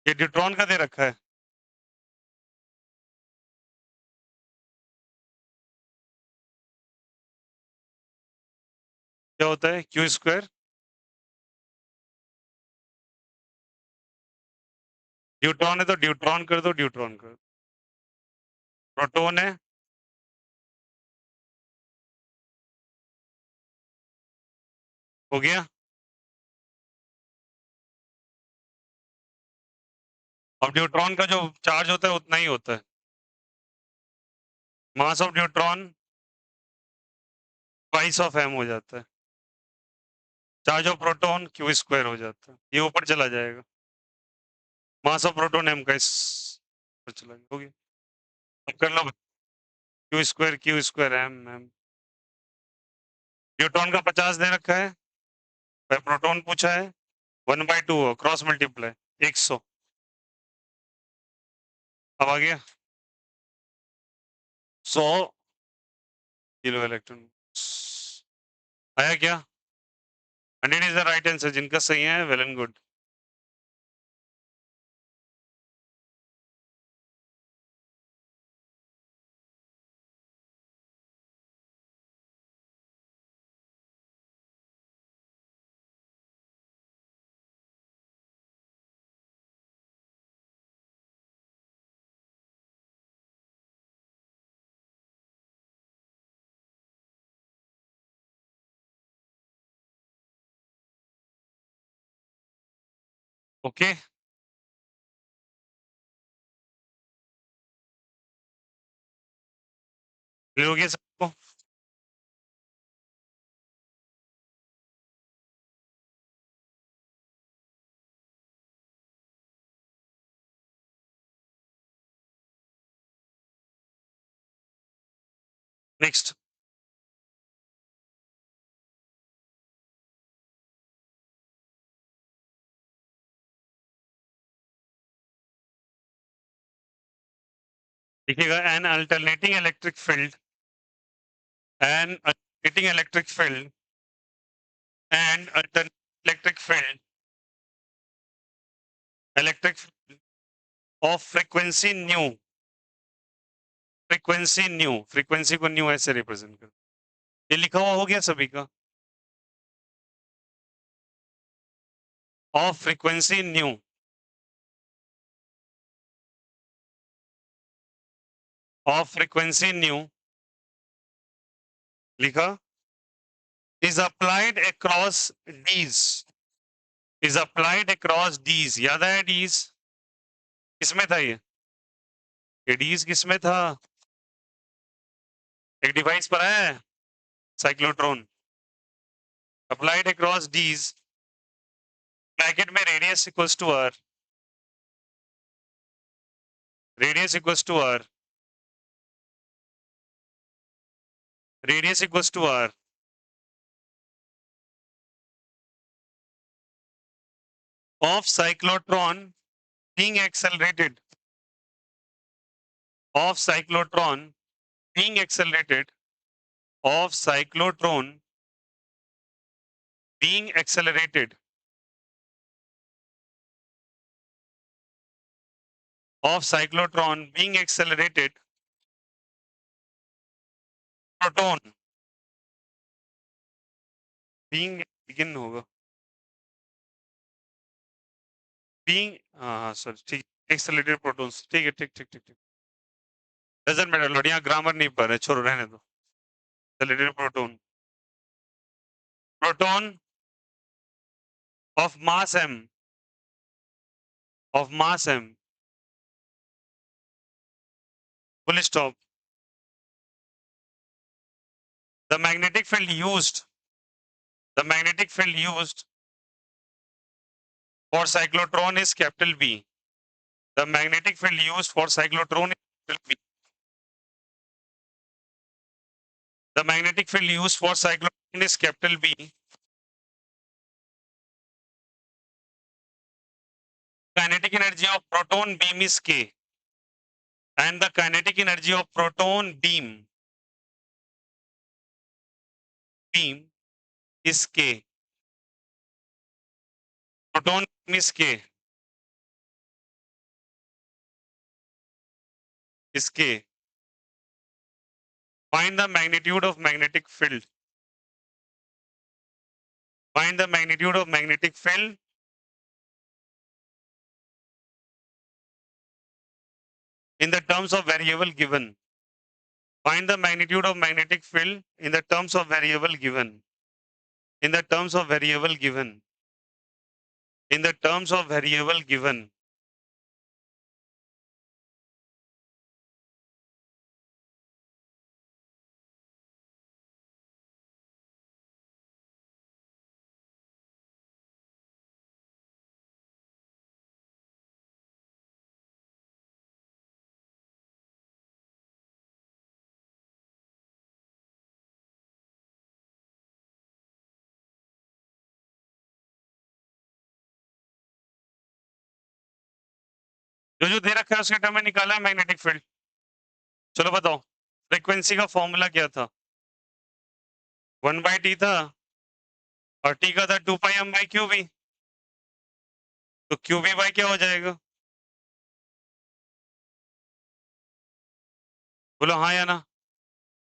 ये न्यूट्रॉन का दे रखा है। क्या होता है क्यू स्क्वायर? न्यूट्रॉन है तो न्यूट्रॉन कर दो, न्यूट्रॉन कर दो। प्रोटॉन है, हो गया। अब न्यूट्रॉन का जो चार्ज होता है उतना ही होता है। Mass of neutron twice of m हो जाता है। Charge of proton q square हो जाता है, ये ऊपर चला जाएगा। मास ऑफ प्रोटॉन m का इस ऊपर चला गया, हो गया। अब कर लो q स्क्वायर m। न्यूट्रॉन का 50 दे रखा है, प्रोटॉन पूछा है, 1/2 क्रॉस मल्टीप्लाई 100। अब आ गया 100 किलो इलेक्ट्रॉन आया क्या? 100 इज द राइट आंसर। जिनका सही है well and good. Okay clear हो गया सबको? नेक्स्ट देखिएगा, N alternating electric field and electric field of frequency को न्यू ऐसे रिप्रेजेंट कर, ये लिखा हुआ हो गया सभी का? ऑफ फ्रीक्वेंसी न्यू लिखा, इज अप्लाइड अक्रॉस डीज। याद आया डीज किसमें था? ये डीज किसमें था? एक डिवाइस पर है cyclotron, applied across dees, bracket में radius equals to r, radius equals to r, radius equals to r of cyclotron being accelerated, of cyclotron being accelerated, of cyclotron being accelerated, of cyclotron being accelerated, proton being begin होगा, being हाँ sir ठीक, accelerated protons, ठीक है, ठीक ठीक ठीक ठीक, doesn't matter, लड़ियाँ grammar नहीं पढ़ रहे, छोड़ो रहने दो। accelerated proton, proton of mass m, full stop. The magnetic field used for cyclotron is capital B. The magnetic field used for cyclotron is capital B. The magnetic field used for cyclotron is capital B. Kinetic energy of proton beam is K. And the kinetic energy of proton beam is K. Proton beam is K. Is K. Find the magnitude of magnetic field. Find the magnitude of magnetic field in the terms of variable given. Find the magnitude of magnetic field in the terms of variable given. In the terms of variable given. In the terms of variable given. जो दे रखा है उसके term में निकाला है magnetic field. चलो बताओ frequency का फॉर्मूला क्या था? 1/t था और t का था 2πm/qv। तो qv बाय क्या हो जाएगा? बोलो हाँ या ना।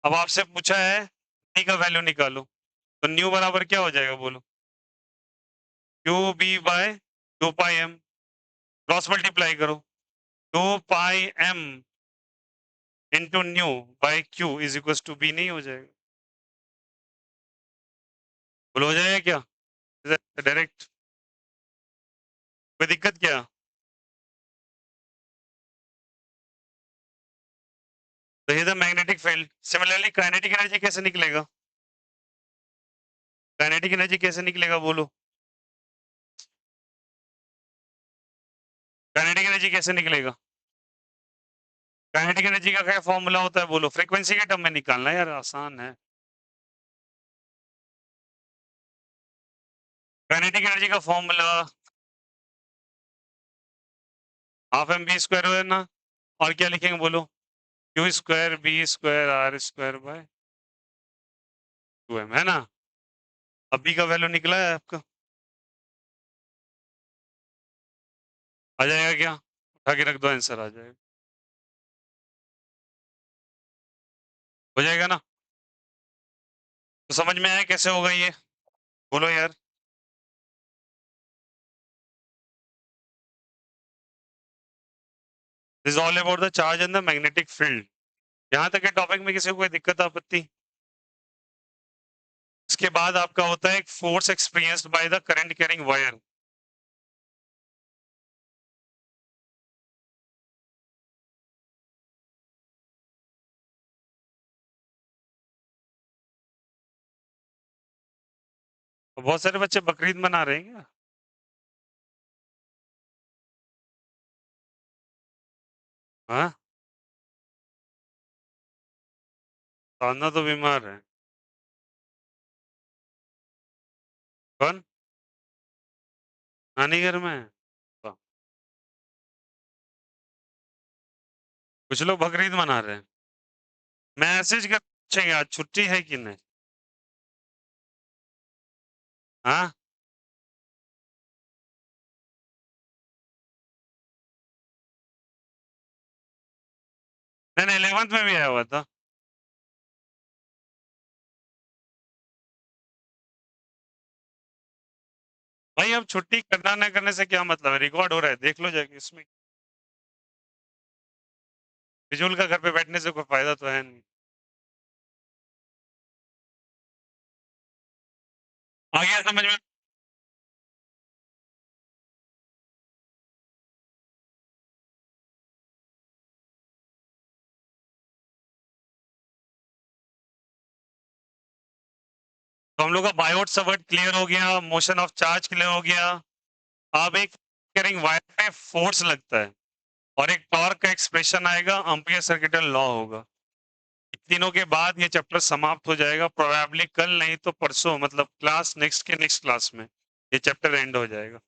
अब आपसे पूछा है t का वैल्यू निकालो, तो न्यू बराबर क्या हो जाएगा बोलो? qb/2πm, क्रॉस मल्टीप्लाई करो। 2πm into nu by q is equal to b नहीं हो जाएगा? बोलो हो जाएगा क्या? डायरेक्ट कोई दिक्कत क्या? तो ये magnetic field. Similarly kinetic energy कैसे निकलेगा? काइनेटिक एनर्जी कैसे निकलेगा बोलो? काइनेटिक एनर्जी कैसे निकलेगा? काइनेटिक एनर्जी का क्या फॉर्मूला होता है बोलो? फ्रीक्वेंसी के टर्म में निकालना है यार, आसान है। काइनेटिक एनर्जी का formula half m b square है ना। और क्या लिखेंगे बोलो? Q square B square are square by 2m है ना। अब बी का वैल्यू निकला है आपका, आ जाएगा क्या? उठा के रख दो, आंसर आ जाएगा। हो जाएगा ना? तो समझ में आया कैसे होगा ये? बोलो यार। This all about the charge and the magnetic field. यहां तक के टॉपिक में किसी को कोई दिक्कत आपत्ति? इसके बाद आपका होता है एक force experienced by the current carrying wire. बहुत सारे बच्चे बकरीद मना रहे हैं क्या? हाँ, ताना तो बीमार है। कौन? नानी घर में है? वाह, कुछ लोग बकरीद मना रहे हैं। मैसेज कर पूछेंगे आज छुट्टी है कि नहीं। हाँ, नहीं नहीं 11th में भी आया हुआ था। भाई अब छुट्टी करना ना करने से क्या मतलब है? रिकॉर्ड हो रहा है, देख लो जाके इसमें। फिजूल का घर पे बैठने से कोई फायदा तो है नहीं। आ गया समझ में? तो हम लोग का बायोट सवर्ट क्लियर हो गया, मोशन ऑफ चार्ज क्लियर हो गया। अब एक कैरिंग वायर पे फोर्स लगता है और एक टॉर्क का एक्सप्रेशन आएगा, एम्पियर सर्किटल लॉ होगा। तीनों के बाद ये चैप्टर समाप्त हो जाएगा, प्रोबेबली कल नहीं तो परसों, मतलब क्लास नेक्स्ट के नेक्स्ट क्लास में ये चैप्टर एंड हो जाएगा।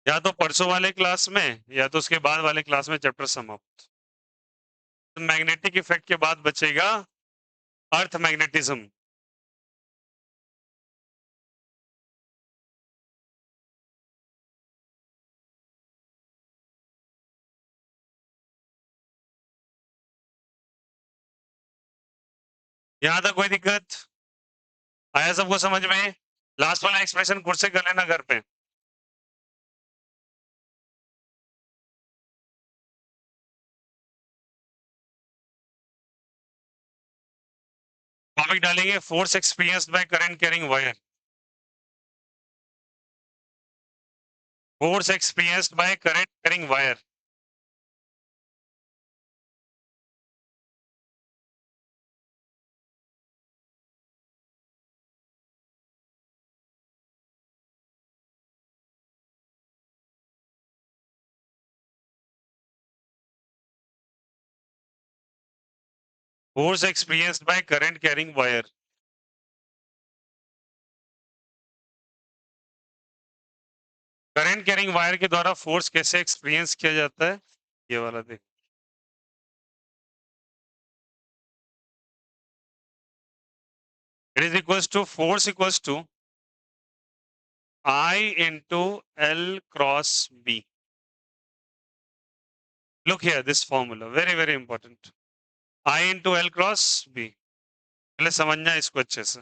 या तो परसों वाले क्लास में या तो उसके बाद वाले क्लास में चैप्टर समाप्त। मैग्नेटिक इफेक्ट के बाद बचेगा अर्थ मैग्नेटिज्म। यहां तक कोई दिक्कत आया सबको समझ में? लास्ट वाला एक्सप्रेशन खुद से कर लेना घर पे। टॉपिक डालेंगे force experienced by current carrying wire. Force experienced by current carrying wire. Force experienced by current carrying wire. Current carrying wire के द्वारा फोर्स कैसे एक्सपीरियंस किया जाता है, ये वाला देख। It is equals to force equals to I into L cross B. Look here, this formula, very very important. I into L cross B. पहले समझना इसको अच्छे से।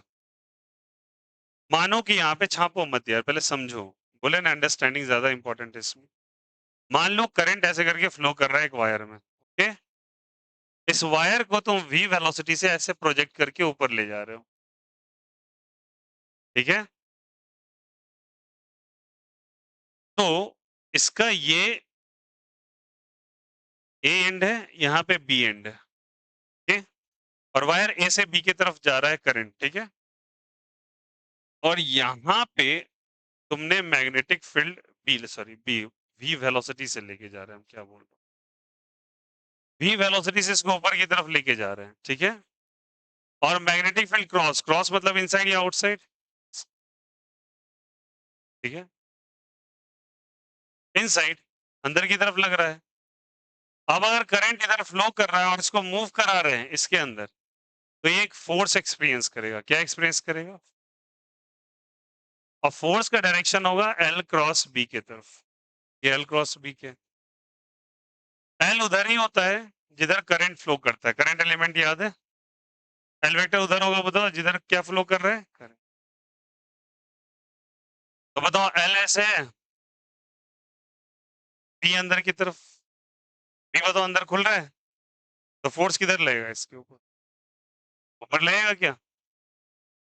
मानो कि यहाँ पे छापो मत यार, पहले समझो। बोले ना, अंडरस्टैंडिंग ज्यादा इंपॉर्टेंट है इसमें। मान लो करंट ऐसे करके फ्लो कर रहा है एक वायर में, ओके। इस वायर को तुम v वेलोसिटी से ऐसे प्रोजेक्ट करके ऊपर ले जा रहे हो, ठीक है। तो इसका ये A एंड है, यहाँ पे B एंड है, ठीक। और वायर A से B की तरफ जा रहा है करंट, ठीक है। और यहाँ पे तुमने magnetic field b v velocity से लेके जा रहे हैं, हम क्या बोल रहे हैं, v वेलोसिटी से इसको ऊपर की तरफ लेके जा रहे हैं, ठीक है। और मैग्नेटिक फील्ड क्रॉस, क्रॉस मतलब इनसाइड या आउटसाइड, ठीक है, इनसाइड, अंदर की तरफ लग रहा है। अब अगर करंट इधर फ्लो कर रहा है और इसको मूव करा रहे हैं इसके अंदर, तो ये एक फोर्स एक्सपीरियंस करेगा। क्या एक्सपीरियंस करेगा? और फोर्स का डायरेक्शन होगा एल क्रॉस बी के तरफ। ये एल क्रॉस बी के, एल उधर ही होता है जिधर करंट फ्लो करता है। करंट एलिमेंट याद है? एल वेक्टर उधर होगा, बताओ जिधर क्या फ्लो कर रहा है करंट। तो बताओ एल ऐसे है, बी अंदर की तरफ, बी बताओ अंदर खुल रहा है, तो फोर्स किधर लगेगा? इसके ऊपर, ऊपर लगेगा क्या?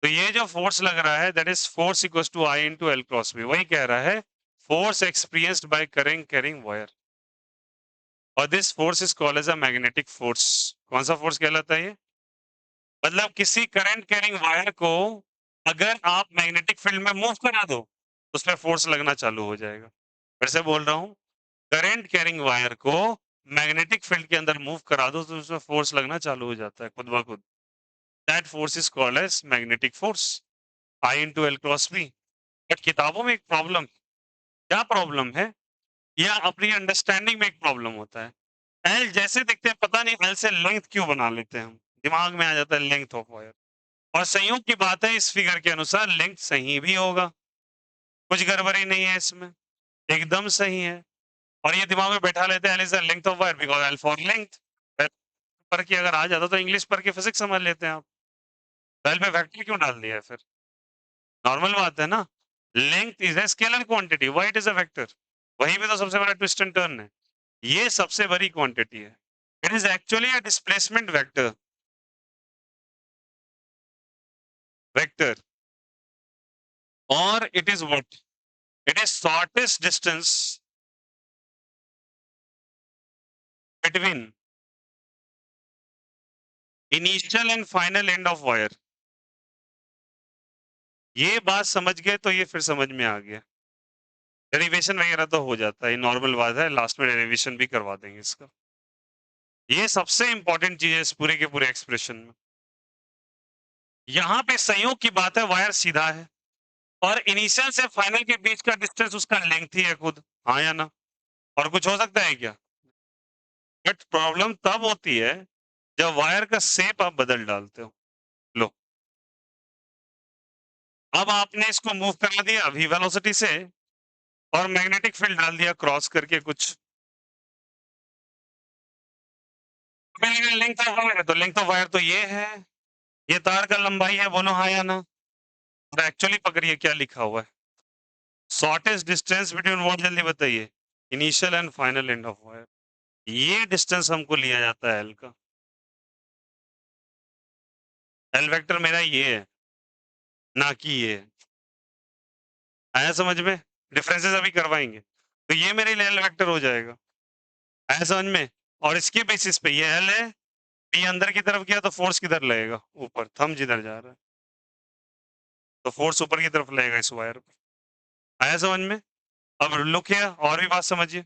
तो ये जो फोर्स लग रहा है that is force equals to I into L cross B. वही कह रहा है, force experienced by current carrying wire, और this force is called as a magnetic force. कौन सा फोर्स कहलाता है ये? मतलब किसी करंट कैरिंग वायर को अगर आप मैग्नेटिक फील्ड में मूव करा दो, तो उस पर फोर्स लगना चालू हो जाएगा। फिर से बोल रहा हूं, करंट कैरिंग वायर को मैग्नेटिक फील्ड के अंदर मूव करा दो तो उसमें फोर्स लगना चालू हो जाता है खुद ब खुद। That force is called as magnetic force, I into L cross b. But किताबों में एक प्रॉब्लम, क्या प्रॉब्लम है, या अपनी अंडरस्टैंडिंग में एक प्रॉब्लम होता है। एल जैसे दिखते हैं, पता नहीं एल से लेंथ क्यों बना लेते हैं हम, दिमाग में आ जाता है लेंथ ऑफ वायर। और संयोग की बात है, इस फिगर के अनुसार लेंथ सही भी होगा, कुछ गड़बड़ी नहीं है इसमें, एकदम सही है। और ये दिमाग में बैठा लेते हैं L is the length of wire because L for length. पर की अगर आ जाता तो इंग्लिश पर के फिजिक्स समझ लेते हैं आप, एल पे वेक्टर क्यों डाल दिया है फिर? नॉर्मल बात है ना, length is a scalar quantity, why it is a vector. वहीं पे तो सबसे बड़ा ट्विस्ट एंड टर्न है, ये सबसे बड़ी क्वांटिटी है। It is actually a displacement vector, vector, और it is what, it is shortest distance between initial and final end of wire. ये बात समझ गए तो ये फिर समझ में आ गया। डेरिवेशन वगैरह तो हो जाता है, नॉर्मल बात है, लास्ट में डेरिवेशन भी करवा देंगे इसका। ये सबसे इंपॉर्टेंट चीज है इस पूरे के पूरे एक्सप्रेशन में। यहाँ पे संयोग की बात है, वायर सीधा है और इनिशियल से फाइनल के बीच का डिस्टेंस उसका लेंथ ही है खुद, हाँ या ना? और कुछ हो सकता है क्या? बट प्रॉब्लम तब होती है जब वायर का शेप आप बदल डालते हो। लो, अब आपने इसको मूव करा दिया v वेलोसिटी से और मैग्नेटिक फील्ड डाल दिया क्रॉस करके कुछ, लेंथ ऑफ वायर है, तो लेंथ ऑफ वायर तो ये है, ये तार का लंबाई है, बोलो हाँ या ना? और एक्चुअली पकड़िए क्या लिखा हुआ है, शॉर्टेस्ट डिस्टेंस बिटवीन व्हाट, जल्दी बताइए, initial and final end of wire. ये डिस्टेंस हमको लिया जाता है एल का, एल वेक्टर मेरा ये है, ना कि ये। आया समझ में? डिफरेंसेस अभी करवाएंगे, तो ये मेरे लिए एल वेक्टर हो जाएगा। आया समझ में? और इसके बेसिस पे ये एल है, बी अंदर की तरफ गया तो फोर्स किधर लगेगा? ऊपर, थंब जिधर जा रहा है तो फोर्स ऊपर की तरफ लगेगा इस वायर पर। आया समझ में? अब लुक है, और भी बात समझिए।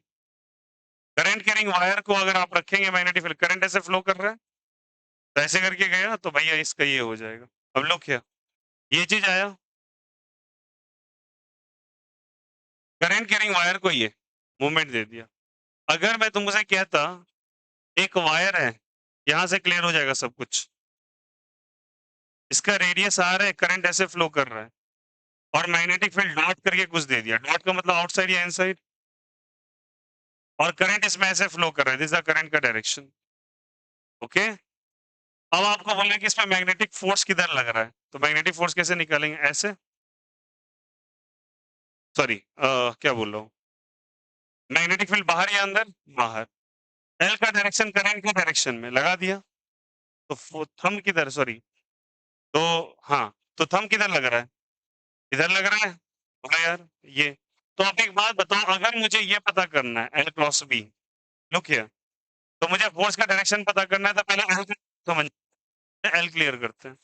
करंट कैरिंग वायर को अगर आप रखेंगे मैग्नेटिक फील्ड, करंट ऐसे फ्लो कर रहा है तो ऐसे करके गया तो भैया इसका ये हो जाएगा। अब लुक है, ये चीज आया, करंट कैरिंग वायर को ये मूवमेंट दे दिया। अगर मैं तुमसे कहता एक वायर है, यहां से क्लियर हो जाएगा सब कुछ, इसका रेडियस आर है, करंट ऐसे फ्लो कर रहा है और मैग्नेटिक फील्ड डॉट करके कुछ दे दिया, डॉट का मतलब आउटसाइड या इनसाइड, और करंट इसमें ऐसे फ्लो कर रहा है, दिस इज द करंट का डायरेक्शन। ओके, अब आपको बोलना है कि इसमें मैग्नेटिक फोर्स किधर लग रहा है, तो मैग्नेटिक फोर्स कैसे निकालेंगे, ऐसे, सॉरी क्या बोल रहा हूँ, मैग्नेटिक फील्ड बाहर या अंदर, बाहर, एल का डायरेक्शन करंट के डायरेक्शन में लगा दिया, तो थंब किधर, सॉरी, तो हाँ, तो थंब किधर लग रहा है, इधर लग रहा है, होगा यार ये। तो आप एक बात बताओ, अगर मुझे ये पता करना है l cross b, look here, तो मुझे फोर्स का डायरेक्शन पता करना है, तो पहले एल समझ, एल क्लियर करते हैं।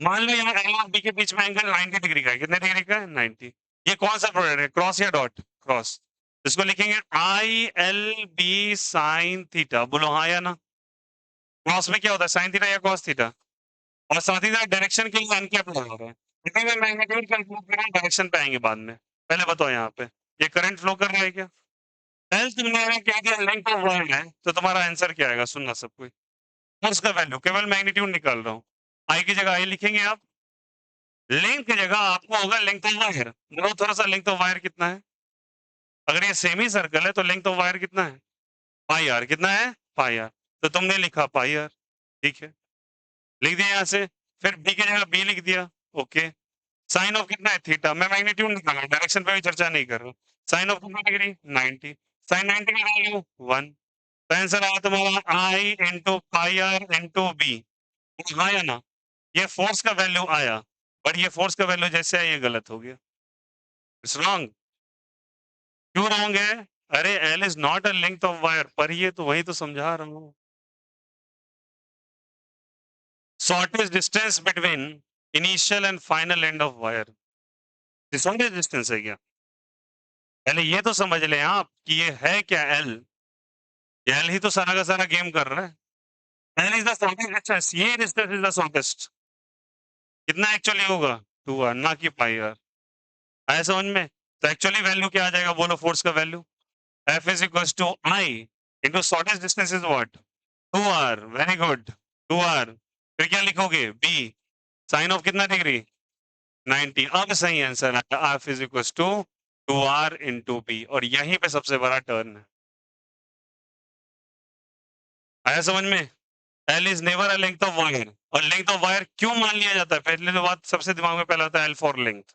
मान लो यहाँ एल और बी के बीच में एंगल 90 डिग्री का है, कितने डिग्री का है, 90। ये कौन सा प्रोडक्ट है, क्रॉस या डॉट, क्रॉस, इसको लिखेंगे I l b sine theta, बोलो हाँ या ना। क्रॉस में क्या होता है, साइन थीटा या कॉस थीटा, और साथ ही साथ डायरेक्शन के लिए एन कैप लगा रहे हैं, इतने में मैग्नीट्यूड कैलकुलेट करें, डायरेक्शन पे आएंगे बाद में, पहले बताओ यहाँ पे ये करंट फ्लो कर रहा है क्या, एल तुमने अगर कह दिया लेंथ ऑफ वायर है, तो तुम्हारा आंसर क्या आएगा, सुनना सब कोई, फोर्स का वैल्यू, केवल मैग्नीट्यूड निकाल रहा हूँ, आई की जगह आई लिखेंगे आप, लेंथ की जगह आपको होगा लेंथ ऑफ वायर, बोलो थोड़ा सा लेंथ ऑफ वायर कितना है, अगर ये सेमी सर्कल है तो लेंथ ऑफ वायर कितना है, पाई आर, कितना है, पाई आर, तो तुमने लिखा पाई आर, ठीक है, लिख दिया यहाँ से, फिर बी की जगह बी लिख दिया, ओके, साइन ऑफ कितना है, थीटा, मैं मैग्नीट्यूड निकाला, डायरेक्शन पे भी चर्चा नहीं कर रहा, साइन ऑफ कितना डिग्री, 90, साइन 90 का वैल्यू 1, तो आंसर आया तुम्हारा I into pi R into B, हाँ या ना, ये फोर्स का वैल्यू आया, बट ये फोर्स का वैल्यू जैसे है ये गलत हो गया, इट्स रॉन्ग, क्यों रॉन्ग है, अरे L is not a length of wire, पर ये तो वही तो समझा रहा हूँ, shortest distance between initial and final end of wire, shortest distance है क्या, पहले ये तो समझ लें आप कि ये है क्या एल, एल ही तो सारा का सारा गेम कर रहा है, L is the shortest distance, ये डिस्टेंस इज द शॉर्टेस्ट, कितना एक्चुअली होगा, 2r ना कि पाई आर, आया समझ में, तो एक्चुअली वैल्यू क्या आ जाएगा, बोलो फोर्स का value, F is equals to I into shortest distance is what? 2R. Very good. 2R. फिर क्या लिखोगे? B. Sin of कितना डिग्री? 90. अब सही आंसर आया, F is equals to 2R into B. और यहीं पे सबसे बड़ा टर्न है, आया समझ में? L is never a length of wire. और लेंथ ऑफ वायर क्यों मान लिया जाता है? पहले तो बात सबसे दिमाग में पहला आता है L for length.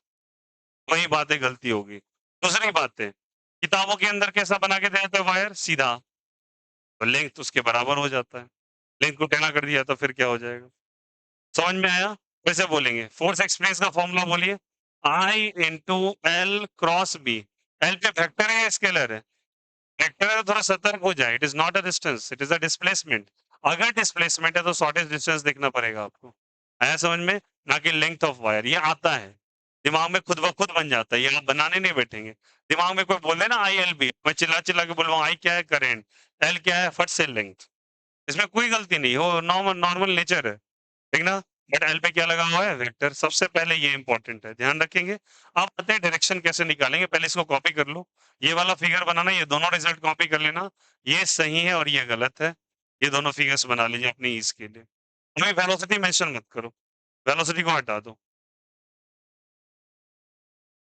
वही बातें गलती होगी। दूसरी बात है, किताबों के अंदर कैसा बना के दिया जाता है वायर? सीधा, तो लेंथ उसके बराबर हो जाता है, लेंथ को टेढ़ा कर दिया तो फिर क्या हो जाएगा, समझ में आया, वैसे बोलेंगे, फोर्स एक्सप्रेस का फॉर्मूला बोलिए, I into L cross B, L पे वेक्टर है या स्केलर है, वेक्टर है तो थोड़ा सतर्क हो जाए, it is not a distance, it is a displacement, अगर डिस्प्लेसमेंट है तो शॉर्टेस्ट डिस्टेंस देखना पड़ेगा आपको, आया समझ में, ना कि लेंथ ऑफ वायर, ये आता है दिमाग में, खुद ब खुद बन जाता है, ये आप बनाने नहीं बैठेंगे, दिमाग में कोई बोल दे ना आई एल बी, मैं चिल्ला चिल्ला के बोलूँ आई क्या है करंट, एल क्या है फट से लेंथ, इसमें कोई गलती नहीं हो, नॉर्मल नॉर्मल नेचर है, ठीक ना, बट एल पे क्या लगा हुआ है, वेक्टर, सबसे पहले ये इंपॉर्टेंट है, ध्यान रखेंगे। आप आते हैं डायरेक्शन कैसे निकालेंगे, पहले इसको कॉपी कर लो, ये वाला फिगर बनाना, ये दोनों रिजल्ट कॉपी कर लेना, ये सही है और ये गलत है, ये दोनों फिगर्स बना लीजिए अपनी ईज के लिए, हमें वेलोसिटी मेंशन मत करो, वेलोसिटी को हटा दो,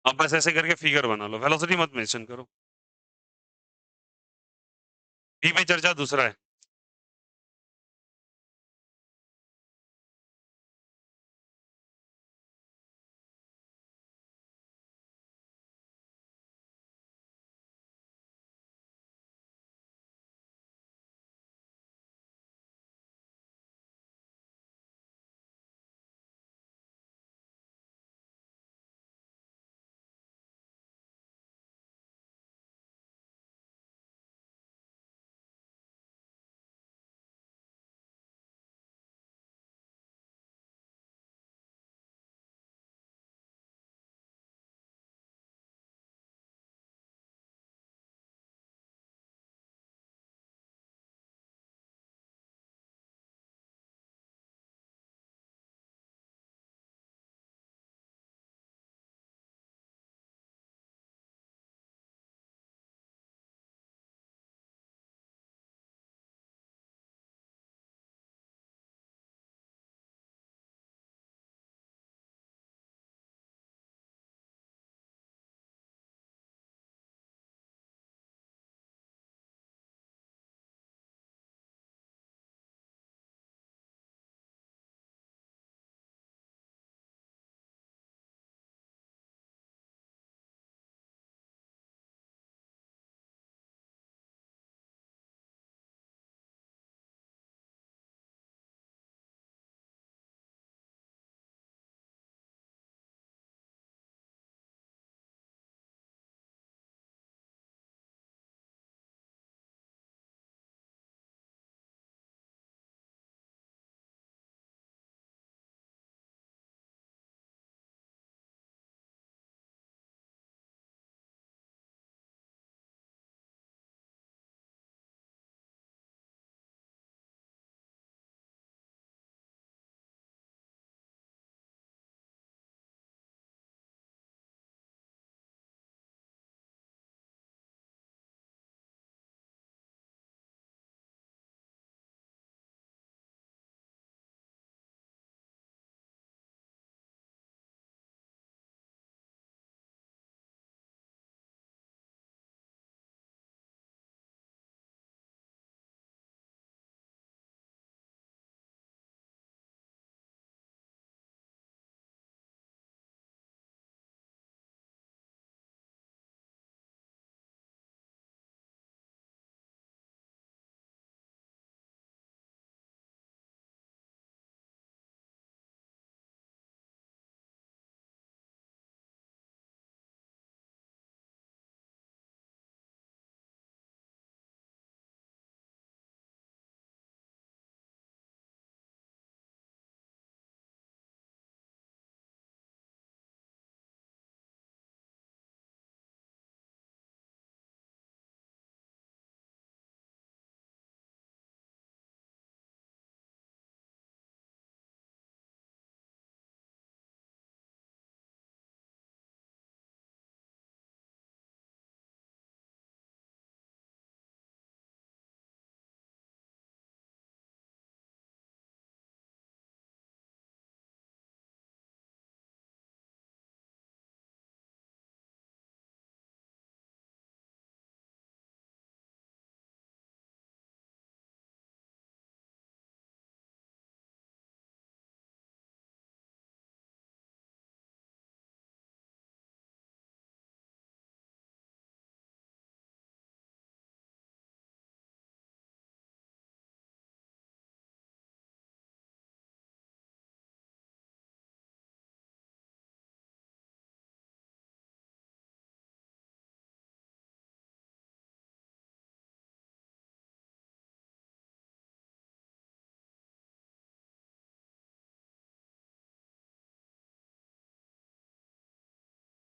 आप बस ऐसे करके फिगर बना लो, वेलोसिटी मत मेंशन करो, बी पे चर्चा दूसरा है।